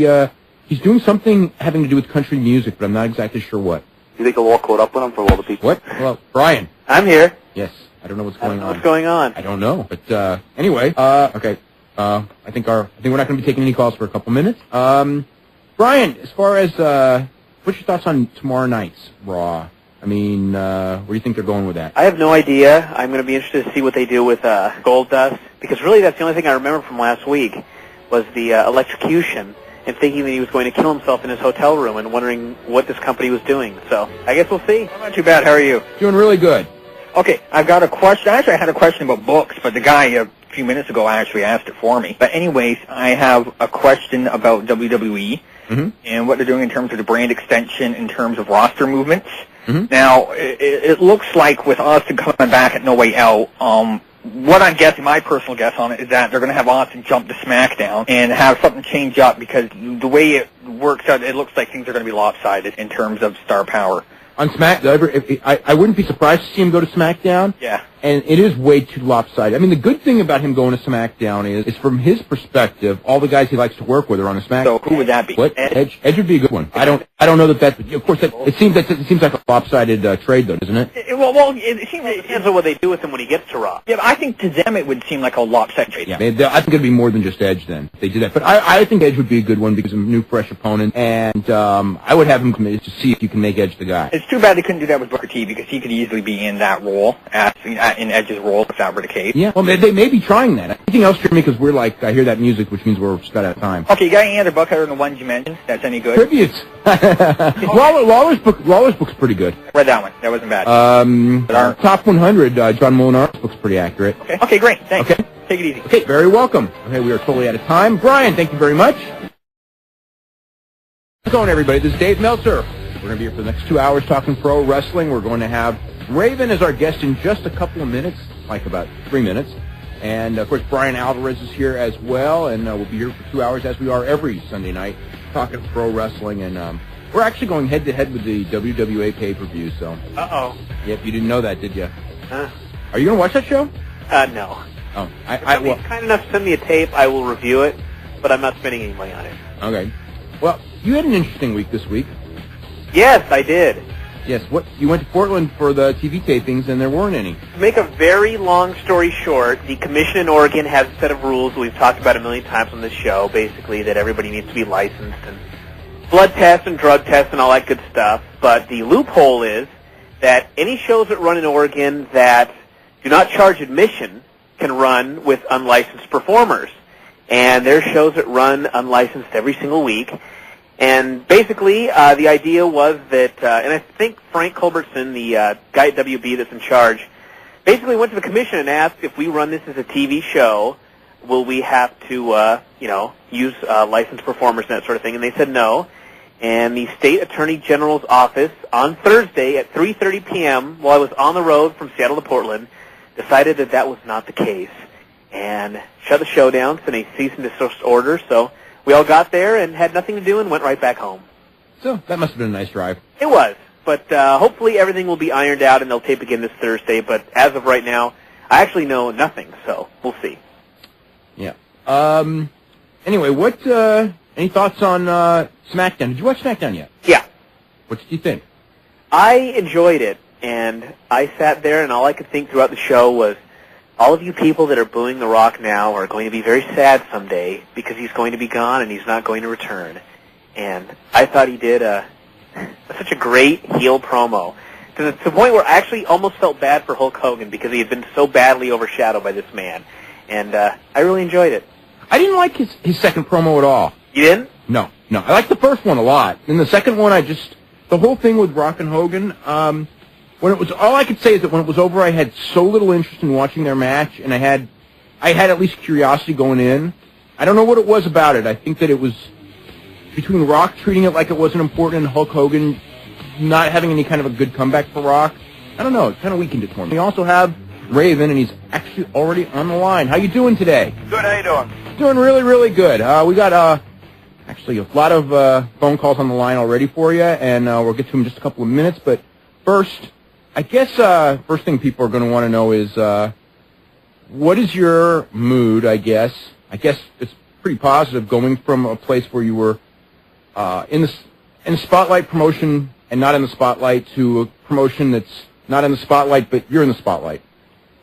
he's doing something having to do with country music, but I'm not exactly sure what. You think the law caught up with him for all the people? What? Well, Brian. I'm here. Yes. I don't know what's going on. What's going on? I don't know. But anyway, okay. I think we're not going to be taking any calls for a couple minutes. Brian, as far as what's your thoughts on tomorrow night's Raw? I mean, where do you think they're going with that? I have no idea. I'm going to be interested to see what they do with Goldust, because really that's the only thing I remember from last week was the electrocution, and thinking that he was going to kill himself in his hotel room and wondering what this company was doing. So I guess we'll see. Not too bad. How are you? Doing really good. Okay, I've got a question. Actually, I had a question about books, but the guy a few minutes ago actually asked it for me. But anyways, I have a question about WWE and what they're doing in terms of the brand extension, in terms of roster movements. Now, it looks like with Austin coming back at No Way Out, what I'm guessing, my personal guess on it, is that they're going to have Austin jump to SmackDown and have something change up, because the way it works out, it looks like things are going to be lopsided in terms of star power. On SmackDown, I wouldn't be surprised to see him go to SmackDown. Yeah. And it is way too lopsided. I mean, the good thing about him going to SmackDown is from his perspective, all the guys he likes to work with are on the SmackDown. So who would that be? What? Edge would be a good one. I don't know that of course, it seems like a lopsided trade, though, doesn't it? It seems It depends on what they do with him when he gets to Raw. Yeah, but I think to them it would seem like a lopsided trade. Yeah, I think it'd be more than just Edge then. If they do that. But I think Edge would be a good one because of a new, fresh opponent, and I would have him committed to see if you can make Edge the guy. It's too bad they couldn't do that with Booker T because he could easily be in that role, in Edge's role, if that were the case. Yeah, well, they may be trying that. Anything else, Jeremy? Because we're like, I hear that music, which means we're just about out of time. Okay, you got any other book other than the ones you mentioned that's any good? Tributes. Lawler's book's pretty good. Read that one. That wasn't bad. Top 100, John Molinar's book's pretty accurate. Okay, great. Thanks. Okay. Take it easy. Okay, very welcome. Okay, we are totally out of time. Brian, thank you very much. How's it going, everybody? This is Dave Meltzer. We're going to be here for the next 2 hours talking pro wrestling. We're going to have Raven as our guest in just a couple of minutes, like about 3 minutes. And, of course, Brian Alvarez is here as well, and we'll be here for 2 hours, as we are every Sunday night, talking pro wrestling. And we're actually going head-to-head with the WWA pay-per-view, so... Uh-oh. Yep, you didn't know that, did you? Huh? Are you going to watch that show? No. Oh, If he's kind enough to send me a tape, I will review it, but I'm not spending any money on it. Okay. Well, you had an interesting week this week. Yes, I did. Yes, you went to Portland for the TV tapings, and there weren't any. To make a very long story short, the commission in Oregon has a set of rules we've talked about a million times on this show, basically that everybody needs to be licensed and blood tests and drug tests and all that good stuff. But the loophole is that any shows that run in Oregon that do not charge admission can run with unlicensed performers. And there's shows that run unlicensed every single week. And basically, the idea was that, and I think Frank Culbertson, the guy at WB that's in charge, basically went to the commission and asked if we run this as a TV show, will we have to, use licensed performers and that sort of thing? And they said no. And the State Attorney General's office on Thursday at 3:30 p.m., while I was on the road from Seattle to Portland, decided that that was not the case and shut the show down, sent a cease and desist order. So we all got there and had nothing to do and went right back home. So that must have been a nice drive. It was. But hopefully everything will be ironed out and they'll tape again this Thursday. But as of right now, I actually know nothing, so we'll see. Yeah. Anyway, any thoughts on SmackDown? Did you watch SmackDown yet? Yeah. What did you think? I enjoyed it, and I sat there and all I could think throughout the show was, all of you people that are booing The Rock now are going to be very sad someday because he's going to be gone and he's not going to return. And I thought he did such a great heel promo to the point where I actually almost felt bad for Hulk Hogan because he had been so badly overshadowed by this man. And I really enjoyed it. I didn't like his second promo at all. You didn't? No. I liked the first one a lot. And the second one, the whole thing with Rock and Hogan, all I could say is that when it was over, I had so little interest in watching their match, and I had at least curiosity going in. I don't know what it was about it. I think that it was between Rock treating it like it wasn't important and Hulk Hogan not having any kind of a good comeback for Rock. I don't know. It kind of weakened it for me. We also have Raven, and he's actually already on the line. How you doing today? Good. How you doing? Doing really, really good. We got actually a lot of phone calls on the line already for you, and we'll get to them in just a couple of minutes. But first, I guess first thing people are going to want to know is what is your mood, I guess it's pretty positive going from a place where you were in the spotlight promotion and not in the spotlight to a promotion that's not in the spotlight, but you're in the spotlight.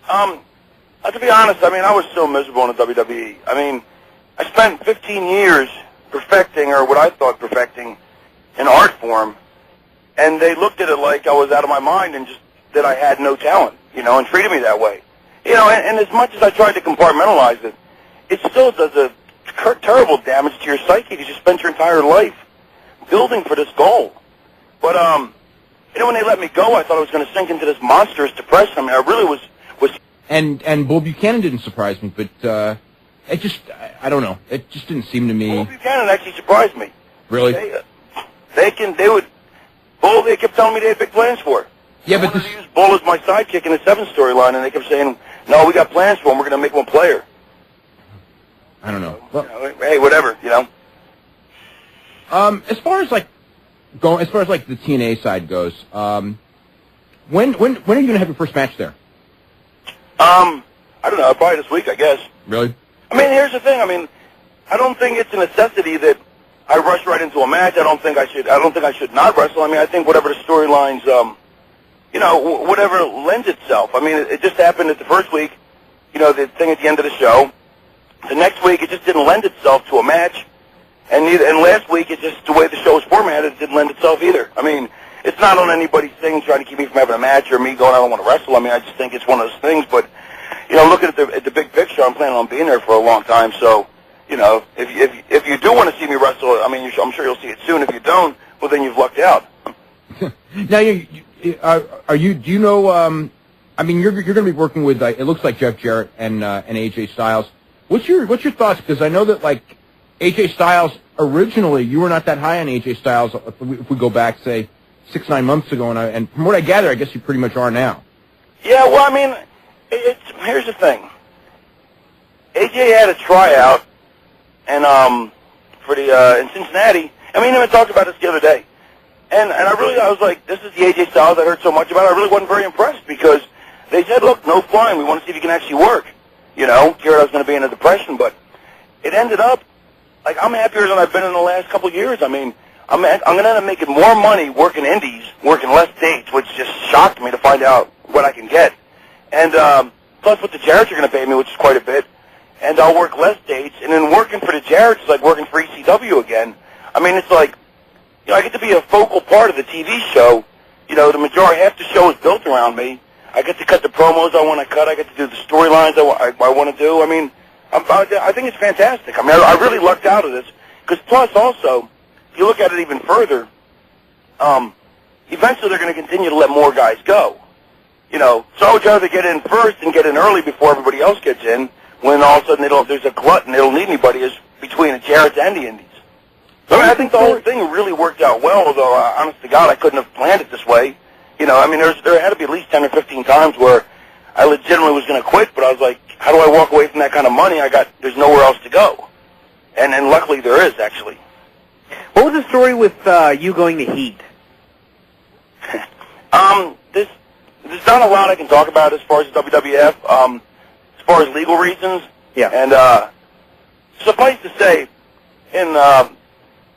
To be honest, I was so miserable in the WWE. I spent 15 years perfecting, or what I thought perfecting, an art form, and they looked at it like I was out of my mind and just that I had no talent, and treated me that way. And as much as I tried to compartmentalize it, it still does a terrible damage to your psyche because you spent your entire life building for this goal. But, when they let me go, I thought I was going to sink into this monstrous depression. I really was... And Bull Buchanan didn't surprise me, but I don't know. It just didn't seem to me... Bull Buchanan actually surprised me. Really? They kept telling me they had big plans for it. Yeah, but to use Bull as my sidekick in the 7 storyline, and they kept saying, no, we got plans for him, we're going to make him a player. I don't know. Well, hey, whatever, As far as, going as far as like the TNA side goes, when are you going to have your first match there? I don't know, probably this week, I guess. Really? I mean, here's the thing. I mean, I don't think it's a necessity that I rush right into a match. I don't think I should not wrestle. I mean, I think whatever the storylines, you know, whatever lends itself. I mean, it just happened that the first week, you know, the thing at the end of the show. The next week, it just didn't lend itself to a match. And last week, it just, the way the show was formatted, it didn't lend itself either. I mean, it's not on anybody's thing trying to keep me from having a match or me going, I don't want to wrestle. I mean, I just think it's one of those things. But, you know, looking at the big picture, I'm planning on being there for a long time. So, you know, if you do want to see me wrestle, I mean, I'm sure you'll see it soon. If you don't, well, then you've lucked out. Now, do you know, I mean, you're going to be working with, it looks like Jeff Jarrett and AJ Styles. What's your thoughts? Because I know that, like, AJ Styles, originally, you were not that high on AJ Styles if we go back, say, 6-9 months ago, and from what I gather, I guess you pretty much are now. Yeah, well, I mean, here's the thing. AJ had a tryout, and for the in Cincinnati. I mean, I talked about this the other day, and I was like, this is the AJ Styles I heard so much about. I really wasn't very impressed because they said, look, no flying. We want to see if you can actually work. You know, Garrett, I was going to be in a depression, but it ended up, like, I'm happier than I've been in the last couple of years. I mean, I'm going to end up making more money working indies, working less dates, which just shocked me to find out what I can get. And plus what the Jarretts are going to pay me, which is quite a bit. And I'll work less dates. And then working for the Jarretts is like working for ECW again. I mean, it's like, you know, I get to be a focal part of the TV show. You know, the majority, half the show is built around me. I get to cut the promos I want to cut. I get to do the storylines I want to do. I mean, I think it's fantastic. I mean, I really lucked out of this. Because plus also, if you look at it even further, eventually they're going to continue to let more guys go. You know, so I would rather get in first and get in early before everybody else gets in, when all of a sudden there's a glut and they don't need anybody as between the Jarretts and the Indies. So I mean, I think the whole thing really worked out well, although, honest to God, I couldn't have planned it this way. You know, I mean, there had to be at least 10 or 15 times where I legitimately was going to quit, but I was like, how do I walk away from that kind of money? There's nowhere else to go. And luckily there is, actually. What was the story with you going to Heat? There's not a lot I can talk about as far as the WWF, as far as legal reasons. Yeah. And suffice to say, in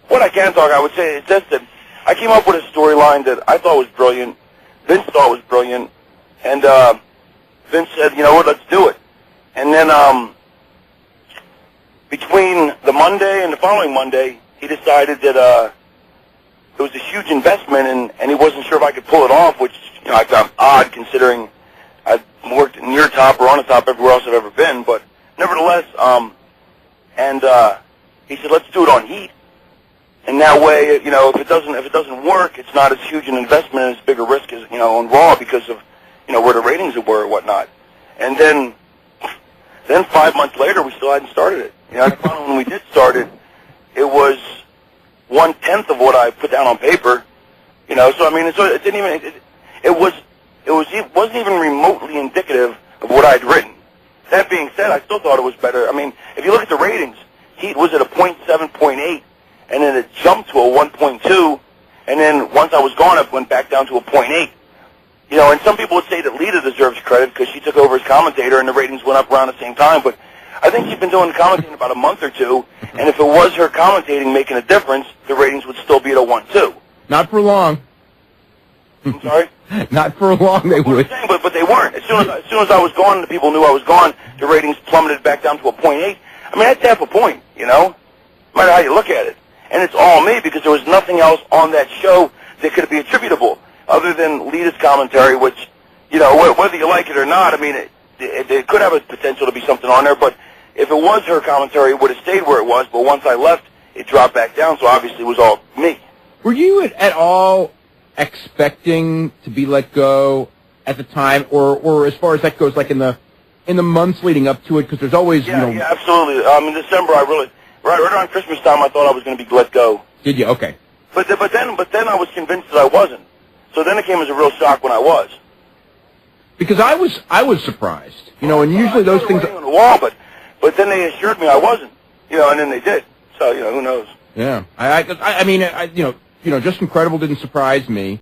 what I can talk, I would say is just that I came up with a storyline that I thought was brilliant. Vince thought was brilliant, and Vince said, you know what, let's do it. And then between the Monday and the following Monday, he decided that it was a huge investment, and he wasn't sure if I could pull it off, which, you know, I found odd considering I've worked near top or on the top everywhere else I've ever been. But nevertheless, he said, let's do it on Heat. And that way, you know, if it doesn't work, it's not as huge an investment and as big a risk as, you know, on Raw because of, you know, where the ratings were and whatnot. And then 5 months later, we still hadn't started it. You know, when we did start it, it was 1/10 of what I put down on paper. You know, so I mean, it didn't even. It wasn't even remotely indicative of what I'd written. That being said, I still thought it was better. I mean, if you look at the ratings, Heat was at a 0.7.8, and then it jumped to a 1.2, and then once I was gone, it went back down to a 0.8. You know, and some people would say that Lita deserves credit because she took over as commentator and the ratings went up around the same time, but I think she's been doing commentating about a month or two, and if it was her commentating making a difference, the ratings would still be at a 1.2. Not for long. I'm sorry? Not for long, they would. But they weren't. As soon as I was gone and the people knew I was gone, the ratings plummeted back down to a 0.8. I mean, that's half a point, you know, no matter how you look at it. And it's all me because there was nothing else on that show that could be attributable other than Lita's commentary, which, you know, whether you like it or not, I mean, it could have a potential to be something on there, but if it was her commentary, it would have stayed where it was, but once I left, it dropped back down, so obviously it was all me. Were you at all expecting to be let go at the time, or as far as that goes, like in the months leading up to it, because there's always, Yeah, absolutely. In December, right around Christmas time, I thought I was going to be let go. Did you? Okay. But then I was convinced that I wasn't. So then it came as a real shock when I was. Because I was surprised, you know, and usually those things on the wall, but then they assured me I wasn't, you know, and then they did. So, you know, who knows? Yeah, I mean, you know, just incredible didn't surprise me.